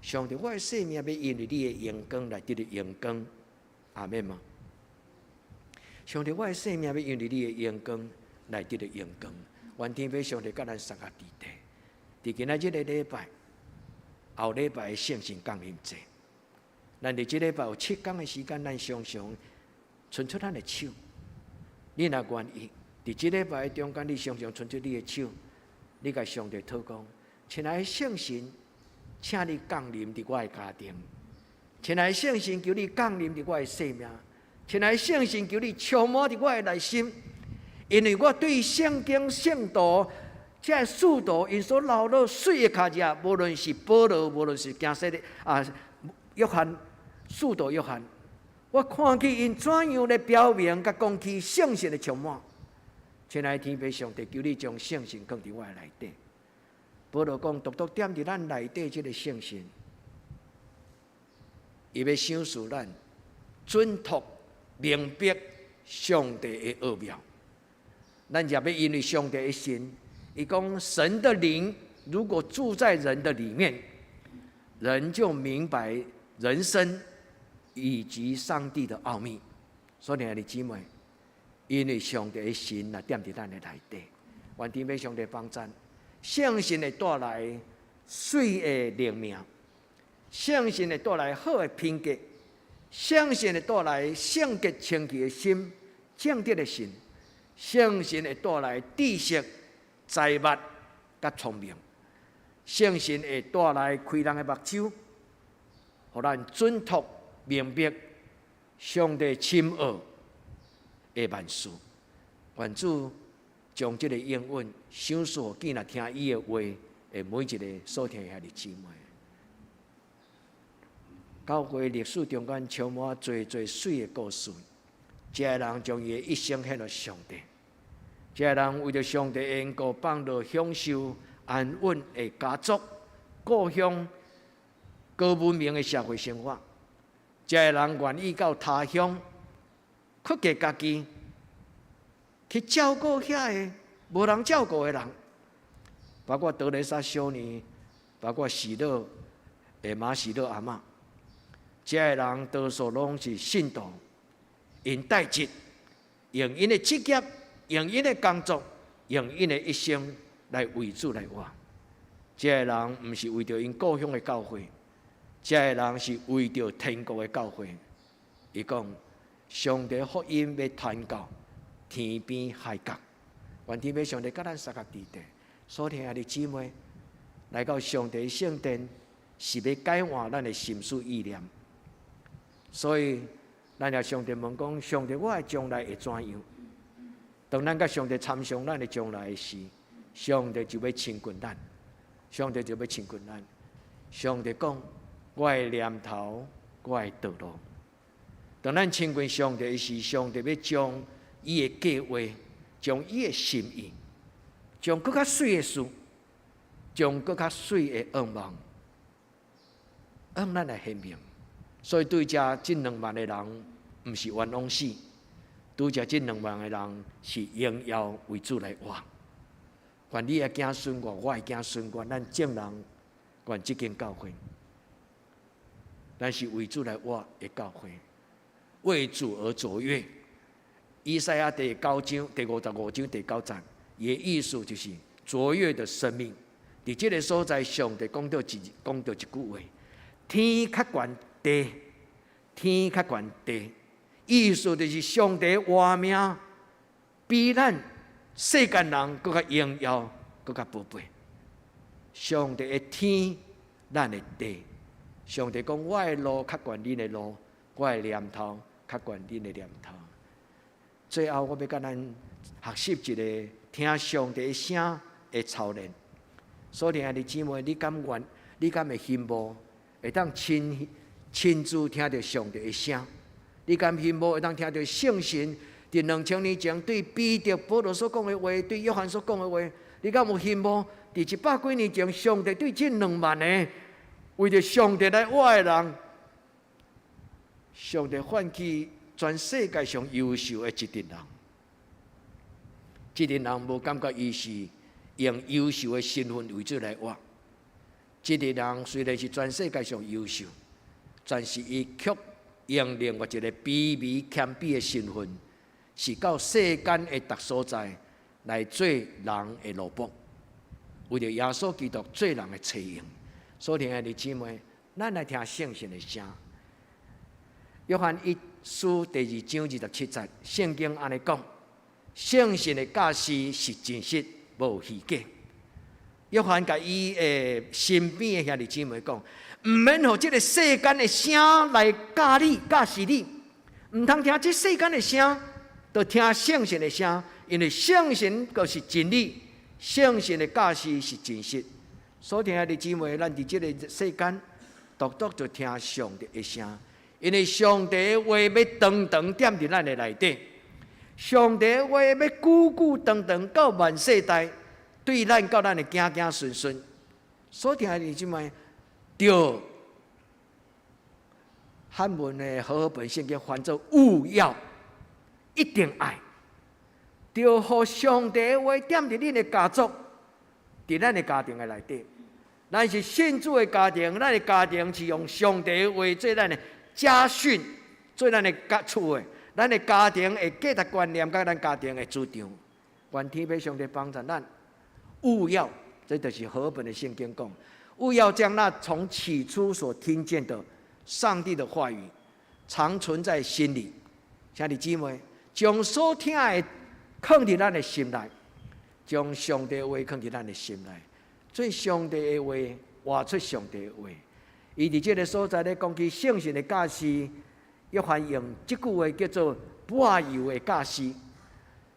上帝，我的生命要因为你的荣光来得到荣光。阿免吗？上帝，我的生命要因为你的荣光来得到荣光。愿天父上帝甲咱三个伫地。伫今仔日的礼拜，后礼拜的圣神降临节，咱伫这礼拜有7天的时间，咱常常伸出咱的手。你若愿意。伫即礼拜中间，你常常伸出你的手，你甲上帝祷告，亲爱的圣神，请你降临伫我的家庭。亲爱圣神，求你降临伫我的生命。亲爱圣神，求你充满伫我的内心，因为我对圣经圣道，这使徒因所流露水的脚迹，无论是保罗，无论是行说的约翰，使徒约翰，我看见因怎样来表明甲讲起圣神的充满。亲爱天父上帝，求你将圣神放伫我的内底。保罗讲，独独点伫咱内底这个圣神，伊要赏赐咱准托明白上帝的奥妙。咱也要因为上帝的心，伊讲神的灵如果住在人的里面，人就明白人生以及上帝的奥秘。所以，亲爱的姊妹，因为上帝的心也踮伫咱的内底，愿天父上帝帮助。圣神会带来水的灵命，圣神会带来好的品格，圣神会带来圣洁清气的心、正直的心，圣神会带来知识、财物甲聪明，圣神会带来开人的目睭，互咱准托明白上帝深奥的万事。愿主将这个应允赏赐予见若听伊的话的每一个所听的姊妹。教会历史中间充满最水的故事，这个人将伊的一生献给上帝，这个人为着上帝的缘故放落享受安稳的家族、故乡、高文明的社会生活。这个人愿意到他乡，屈给家己。去照顾遐个无人照顾的人，包括德蕾莎修女，包括喜乐的马喜乐阿嬷，这个人多数拢是信徒，因代志，用因的职业，用因的工作，用因的一生来为主来活。这个人毋是为着因故乡的教会，这个人是为着天国的教会。伊讲，上帝福音要传到天边海角，愿天父上帝甲咱三角地带，所听的姊妹来到上帝圣殿，是要改换咱的心思意念。所以，咱也上帝问讲：上帝，我的将来会怎样？当咱甲上帝参详咱的将来时，上帝就要亲近咱，上帝就要亲近咱。上帝讲：我的念头，我的道路。当咱亲近上帝时，上帝要将伊的计划，将伊的心意，将更较水的事，将更较水的愿望，向咱来显明。所以对这2万的人，毋是冤枉死；对这2万的人，是荣耀为主来活。愿你会行顺我，我会行顺我，咱众人愿这间教会，咱是为主来活的教会，为主而卓越。以赛亚第9章、第55章、第9节，伊的意思就是卓越的生命。伫这个所在，上帝讲到一句话：天较悬地，天较悬地。意思就是上帝活命比咱世间人更较荣耀、更较宝贝。上帝的天，咱的地。上帝讲：我的路较悬恁的路，我的念头较悬恁的念头。最后，我要甲咱学习一个听上帝的声的操练。所以，爱的姊妹，你敢会羡慕会当亲自听到上帝的声？你敢羡慕会当听到圣神伫2000年前对彼得、保罗所讲的话，对约翰所讲的话？你敢有羡慕伫100几年前上帝对这2万个为着上帝来活的人，上帝唤起全世界上优秀的一群人？这群人无感觉伊是用优秀的身份为主来活。这群人虽然是全世界上优秀，但是伊却用另外一个卑微谦卑的身份，是到世间的各所在来做人的奴仆，为了耶稣基督做人的采用。所以，爱的姊妹，咱来听圣神的声。约翰1书第2章27节，圣经安尼讲：圣神的教示是真实，无虚假。约翰甲伊身边的兄弟姊妹讲，毋免互即个世间的声来教示你，毋通听即世间的声，就听圣神的声，因为圣神就是真理，圣神的教示是真实。所听的姊妹，咱伫即个世间，独独就听上帝的声，因为上帝的话要长长点伫咱的内底，上帝的话要久久长长到万世代。对咱到咱的行行顺顺，所听的姊妹，着汉文的和合本圣经翻作务要，一定爱，着互上帝的话点伫恁的家族，伫咱的家庭的内底。咱是信主的家庭，咱的家庭是用上帝的话做咱的家训，做咱的家厝的，咱的家庭的价值观念，甲咱家庭的主张。愿天父上帝帮助咱。务要，这就是和合本的圣经讲，务要将那从起初所听见的上帝的话语，常存在心里。兄弟姊妹，将所听的放伫咱的心内，将上帝的话放伫咱的心内，做上帝的话，活出上帝的话。伊伫这个所在咧讲起圣神的教示，约翰用这句话叫做抹油的教示。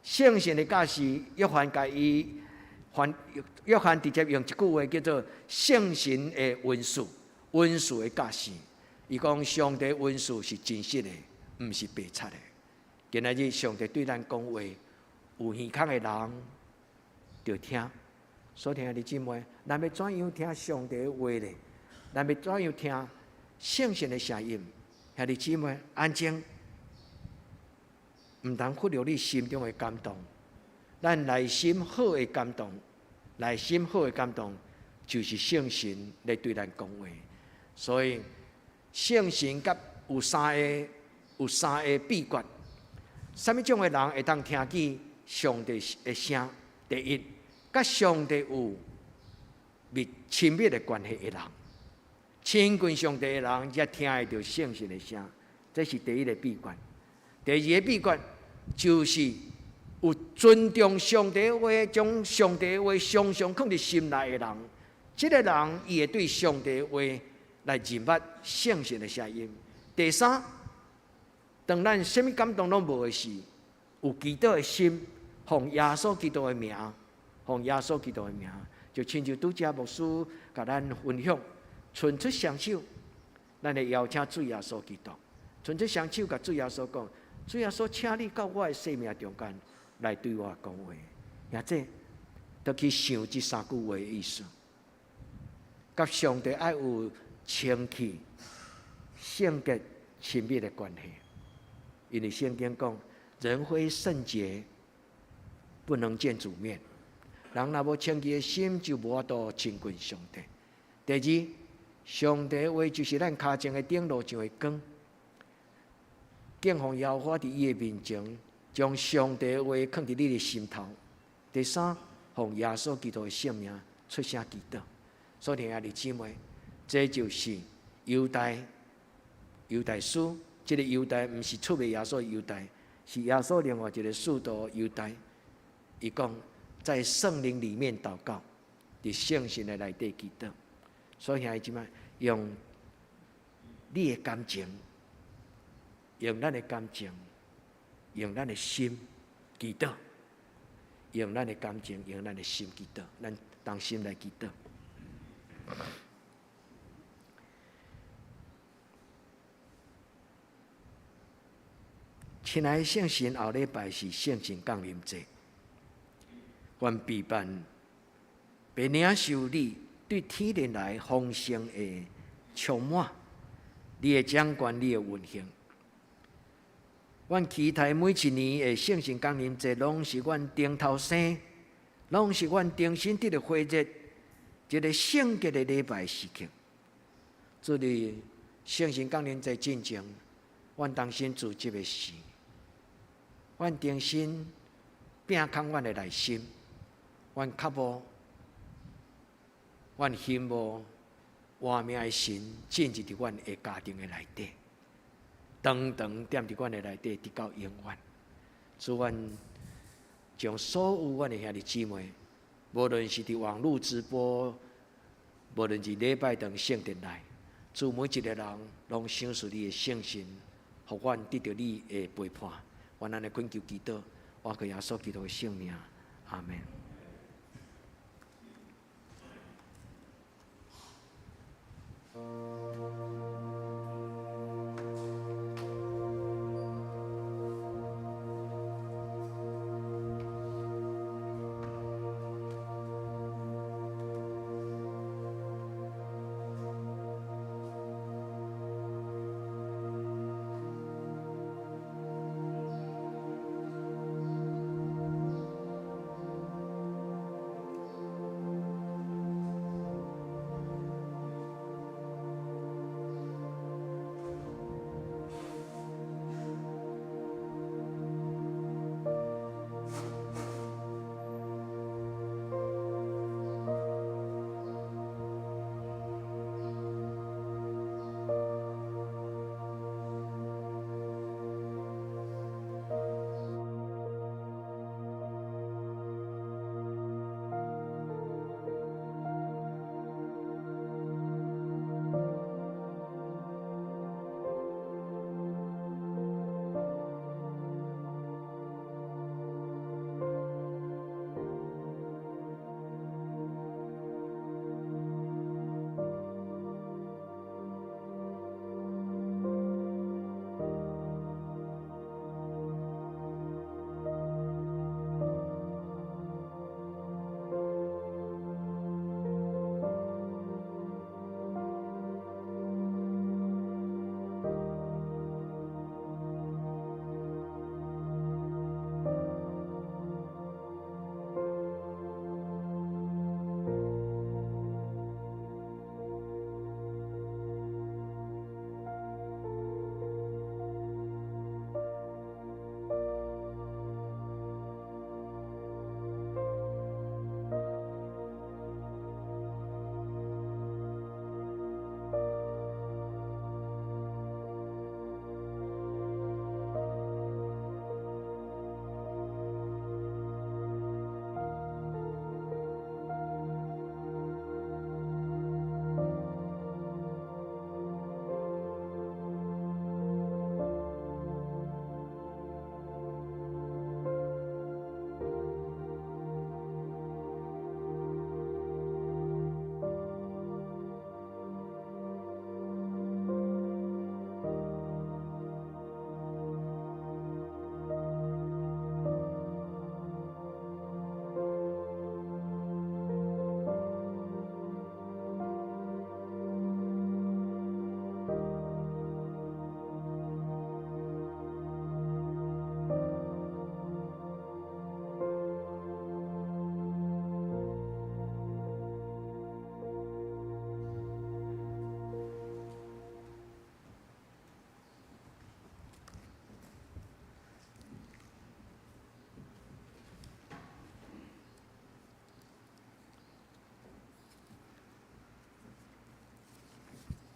圣神的教示，约翰甲伊。约翰直接用一句话叫做“圣神的文书”，文书的教示。伊讲上帝文书是真实的，毋是白册的。今仔日上帝对咱讲话，有耳孔的人就听。所听的姊妹，咱要怎样听上帝的话呢？咱要怎样听圣神的声音？兄弟姊妹，安静，毋通忽略你心中的感动。咱内心好的感动，内心好的感动，就是圣神来对咱讲话。所以圣神甲有三个秘诀。什么种的人会当听见上帝的声？第一，甲上帝有亲密的关系的人，亲近上帝的人才听会到圣神的声，这是第一个秘诀。第二个秘诀就是有尊重上帝的话，将上帝的话常常放伫心内的人，这个人伊会对上帝的话来认捌圣神的声音。第三，当咱什么感动拢无的时，有祈祷的心，奉耶稣基督的名，奉耶稣基督的名，就亲像拄则牧师甲咱分享，伸出双手，咱会邀请主耶稣基督，伸出双手甲主耶稣讲：主耶稣，请你到我的生命中间来对我讲话。也这都去想这三句话的意思。甲上帝爱有清气、圣洁、亲密的关系。因为圣经讲，人非圣洁，不能见主面。人若无清洁的心，就无法度亲近上帝。第二，上帝的话就是咱脚前的顶路上的光。敬奉耶和华伫伊的面前，将上帝的话放伫你的心头。第三，奉耶稣基督的性命出声祈祷。所以，兄弟姊妹，这就是犹大书。这个犹大不是出卖耶稣的犹大，是耶稣另外一个使徒犹大。伊讲在圣灵里面祷告，伫圣神的内底祈祷。所以，兄弟姊妹，用你的感情。用咱的感情，用咱的心祈祷，用咱的感情，用咱的心祈祷，咱当心来祈祷。亲爱的圣神，后礼拜是圣神降临节，愿陪伴，并领受你对天然来丰盛的充满，你的掌管，你的运行。阮期待每一年的圣神降临节，拢是阮顶头生，拢是阮重新得的活日，一个圣洁的礼拜时刻。做伫圣神降临节进前，阮当心自责的事，阮重新摒空阮的内心，阮脚无，阮心无，活命的神进入伫阮的家庭的内底。长长踮伫阮的内底，直到永远。主，阮将所有阮的兄弟姊妹，无论是伫网络直播，无论是礼拜堂圣殿内，祝每一个人拢享受你的圣神，互阮得到你的陪伴。阮安尼恳求祈祷，我靠耶稣基督的圣名，阿门。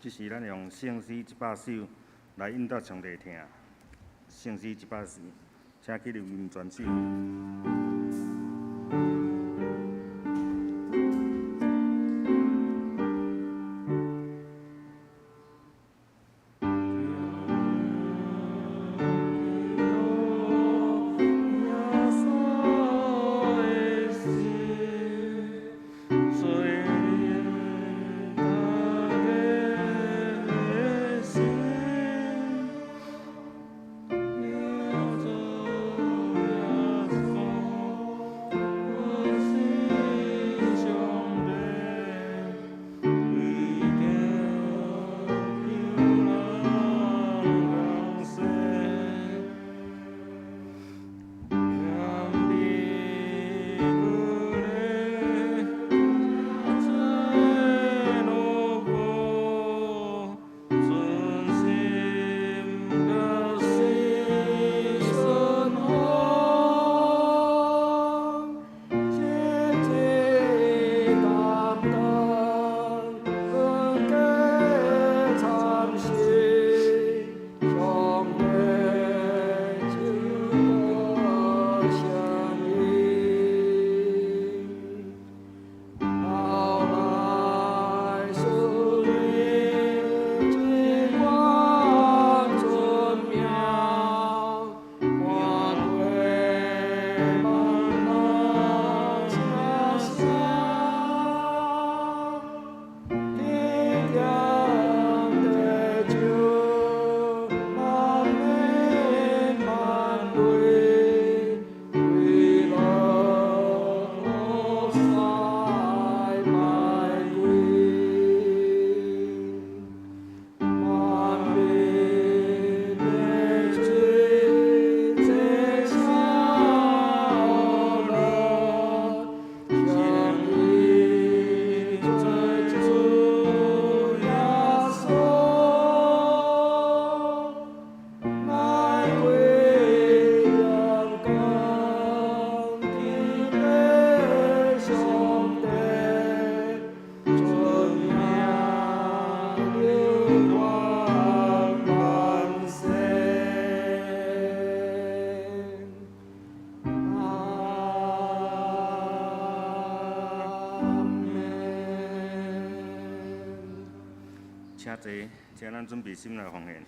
即是咱用圣诗100首来引导上帝听。圣诗100首，请去留音专手。请坐，请咱准备心来奉献。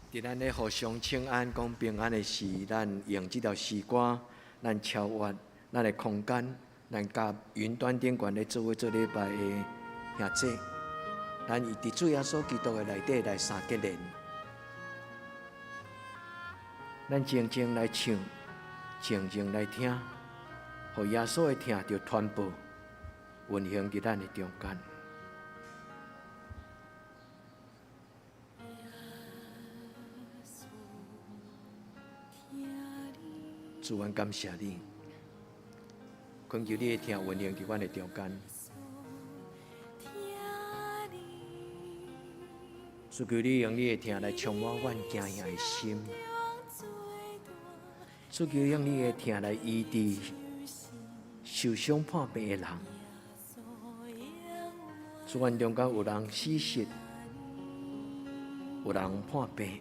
伫咱咧互相请安、讲平安的时，咱用这条诗歌，咱超越咱的空间，咱甲云端顶悬咧做伙做礼拜的兄弟，咱以伫主耶稣基督的内底来相结连，咱静静来唱，静静来听，互耶稣的听着传播，运行伫咱的中间。主，阮感谢你，恳求你的听运行伫阮的中间。主求你用你的听来充满阮惊吓的心。主求用你的听来医治受伤破病的人。主，阮中间有人死失，有人破病，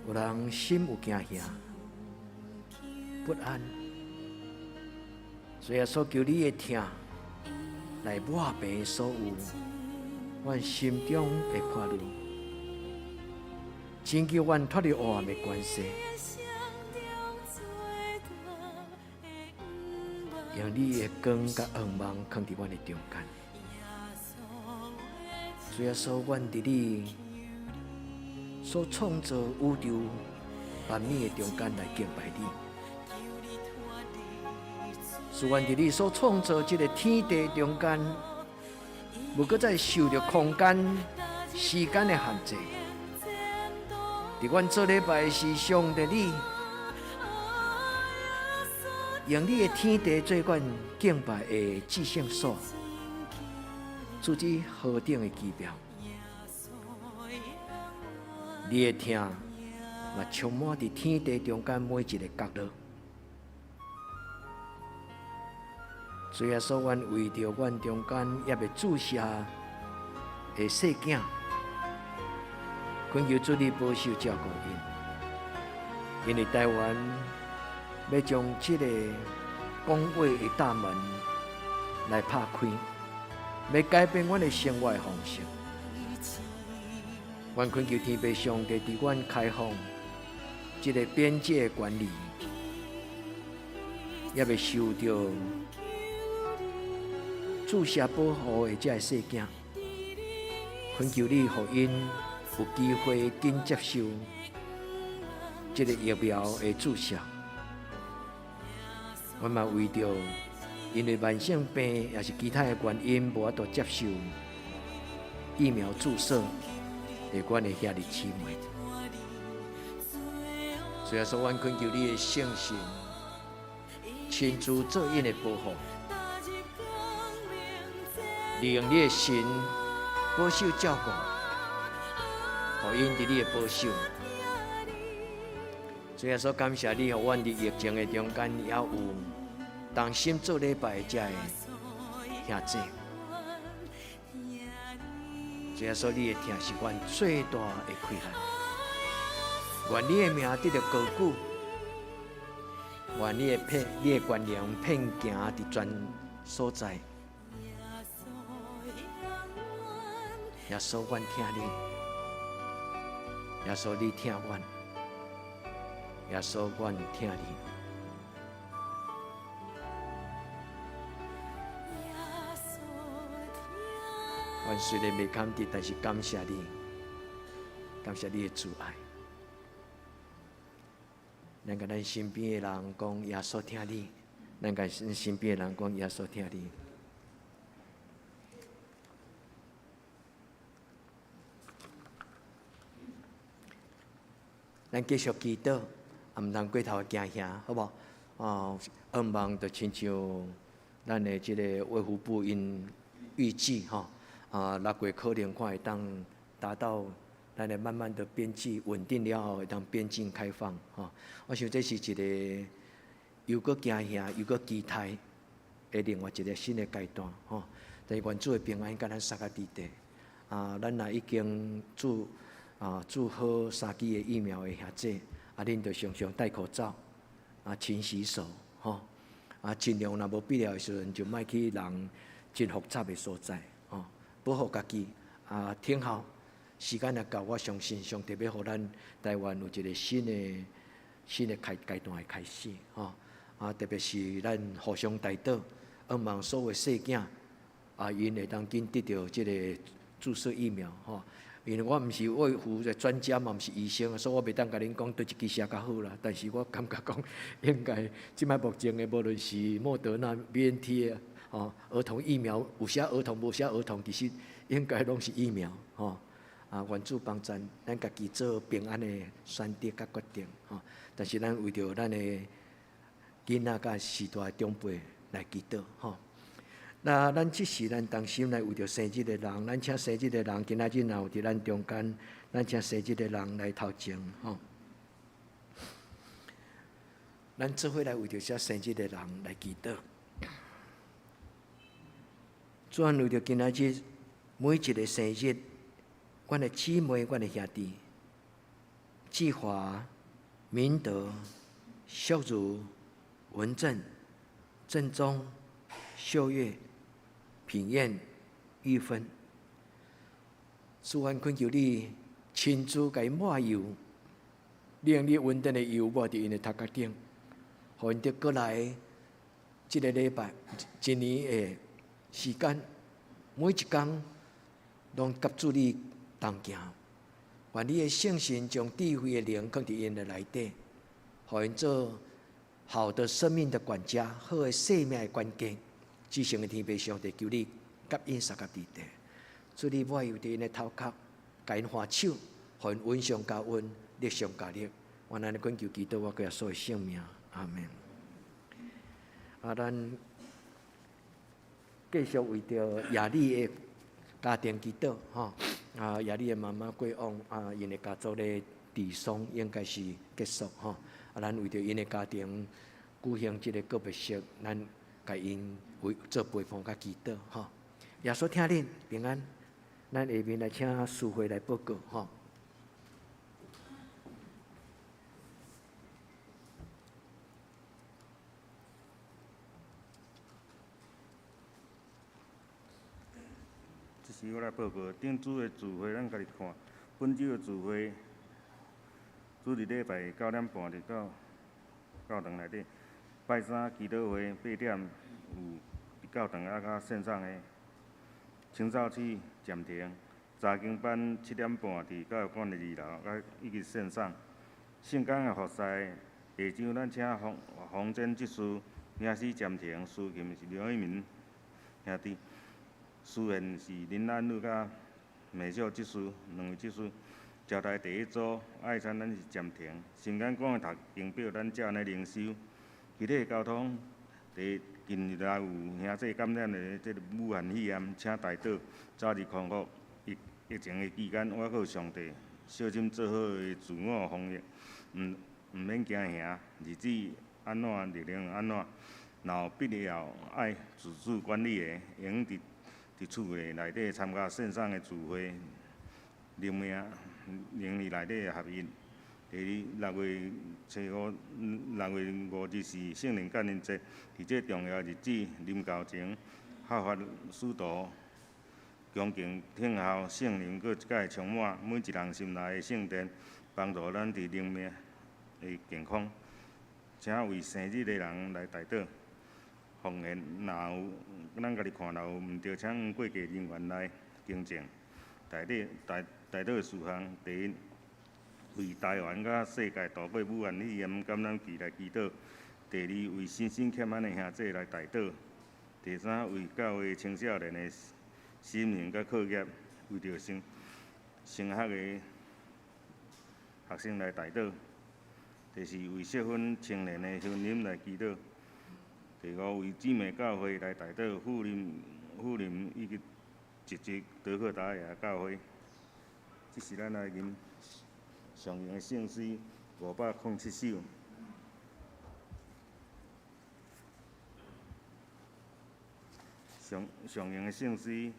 有人心有惊吓。不安，所以所求你的听来抹平所有阮心中的破路，拯救阮脱离黑暗的关系，用你的光甲光芒放伫阮的中间。所以说，阮伫你所创造宇宙万物的中间来敬拜你。是阮伫你所创造这个天地中间，无搁再受着空间、时间的限制。伫阮做礼拜时，上帝你用你的天地做阮敬拜的至圣所，主之何等的奇妙！你的听嘛充满伫天地中间每一个角落。主耶稣，阮为着阮中间也未注下的细囝，恳求主你保守照顾因，因为台湾要将这个讲话的大门来拍开，要改变阮的生活的方式。阮恳求天父上帝伫阮开放这个边界的管理，也未受到注射保护的这细囝，恳求你，互因有机会紧接受这个疫苗的注射，我嘛为着因为慢性病也是其他的原因，无法度接受疫苗注射，会阮的遐日姊妹。所以说，阮恳求你的圣神亲自做因的保护，利用你的神保守照顾，互因伫你的保守。所以说，感谢你，互阮伫疫情的中间也有同心做礼拜遮的兄弟。所以说，你的听是阮最大的亏欠。愿你的名得到高举，愿你的权量遍行伫全所在。耶稣，阮听你；耶稣，你听阮；耶稣，阮听你。阮虽然未堪得，但是感谢你，感谢你的慈爱。咱甲咱身边的人讲，耶稣听你；咱甲咱身边的人讲，耶稣听你。咱继续祈祷，也毋通过头惊吓，好无？愿望就亲像咱的即个卫福部因预计6月可能看会当达到。咱来慢慢的边境稳定了后，会当边境开放我想这是一个又搁惊吓又搁期待的另外一个新的阶段但是愿主的平安甲咱三个伫地咱若已经注好3剂的疫苗的兄弟恁就常常戴口罩勤洗手尽量若无必要的时阵就莫去人真复杂的所在保护家己听候。时间也到，我相信上帝要互咱台湾有一个新的阶段的开始特别是咱互相带导，愿望所有细囝因会当紧得到即个注射疫苗因为我毋是卫福的专家嘛，毋是医生，所以我袂当甲恁讲对一支写较好啦。但是我感觉讲，应该即摆目前的无论是莫德纳、BNT 儿童疫苗有写儿童无写儿童，其实应该拢是疫苗愿主帮助咱家己做平安的选择甲决定但是咱为着咱的囡仔甲时代长辈来祈祷那咱即时咱同心来为着生日的人，咱请生日的人今仔日若有伫咱中间，咱请生日的人来头前咱做伙来为着这生日的人来祈祷。主啊，为着今仔日每一个生日。阮的姊妹，阮的兄弟，志华、明德、秀如、文正、正宗、秀月、品燕、玉芬，主愿恳求你亲自甲伊抹油，令你稳定的油抹伫因的头壳顶，互因得过来即个礼拜一年的时间，每一天拢甲助你。同行，愿你的圣神将智慧的灵放伫因的内底，互因做好的生命的管家，好的生命的关键。至圣的天父上帝求你甲因三个伫地，主你抹油伫因的头壳，甲因换手，互因温上加温，力上加力。我安尼恳求祈祷，我耶稣的圣名，阿门。咱继续为着亚丽的家庭祈祷亚丽的妈妈过往因的家族的治丧应该是结束咱为着因的家庭举行这个告别式，咱甲因为做陪伴甲祈祷耶稣听恁平安，咱下面来请师会来报告是我来报告，顶主的聚会咱家己看，本周的聚会，主日礼拜9点半就到教堂内底，拜三祈祷会8点有伫教堂甲线上的，清早起暂停，查经班7点半伫教育馆的2楼甲以及线上，圣港的服侍，下周咱请黄真执事领事暂停，司琴是刘一鸣兄弟，书言是林安女甲美秀技师两位技师。招待第一组爱餐咱是暂停，新港讲的读经表咱才安尼灵修。其他交通，近日来有兄弟感染的这个武汉肺炎，请大岛早日康复。疫情的期间，我靠上帝小心做好的自我防疫，毋免惊吓，日子安怎力量安怎。若有必要爱自主管理的，用伫厝的内底参加线上的聚会，灵命内底的合一。第二，6月初5日是圣灵感恩节，伫这重要日子临到前，效法使徒，恭敬听候圣灵，搁一摆充满每一人心内的圣殿，帮助咱伫灵命的健康。请为生日的人来代祷奉献，若有咱家己看若有毋对，请过继人员来更正。代祷的事项，第一，为台湾甲世界度过武汉肺炎感染期来祈祷；第二，为身心欠安的兄弟来代祷；第三，为教会青少年的心灵甲课业，为着升学的学生来代祷；第四，为适婚青年的婚姻来祈祷；第五，为姊妹教会来代祷，妇林以及一级德克达亚教会。这是咱来吟上用的圣诗507首。上用的圣诗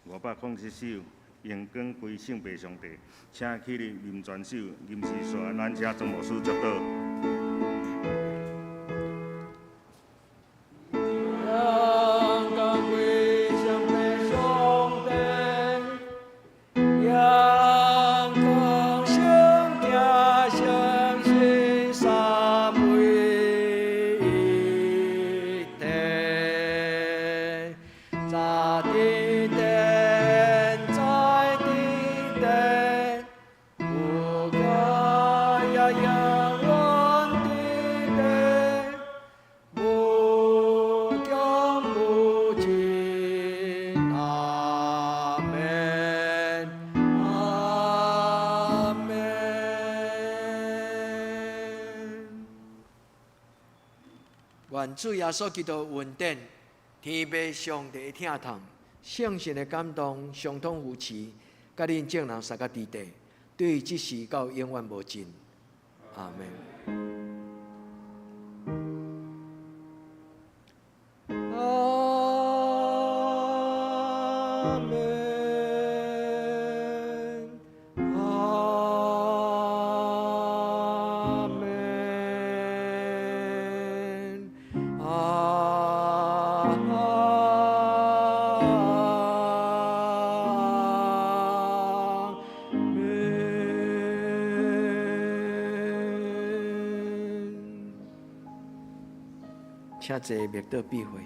507首，荣光归圣父上帝，请起立念全首，吟诗说，咱请总牧师接导。愿主耶稣基督恩典、天父上帝的疼痛、圣神的感动，相通扶持，甲恁众人三个伫地，对即时到永远无尽。阿门。请坐，灭道闭会。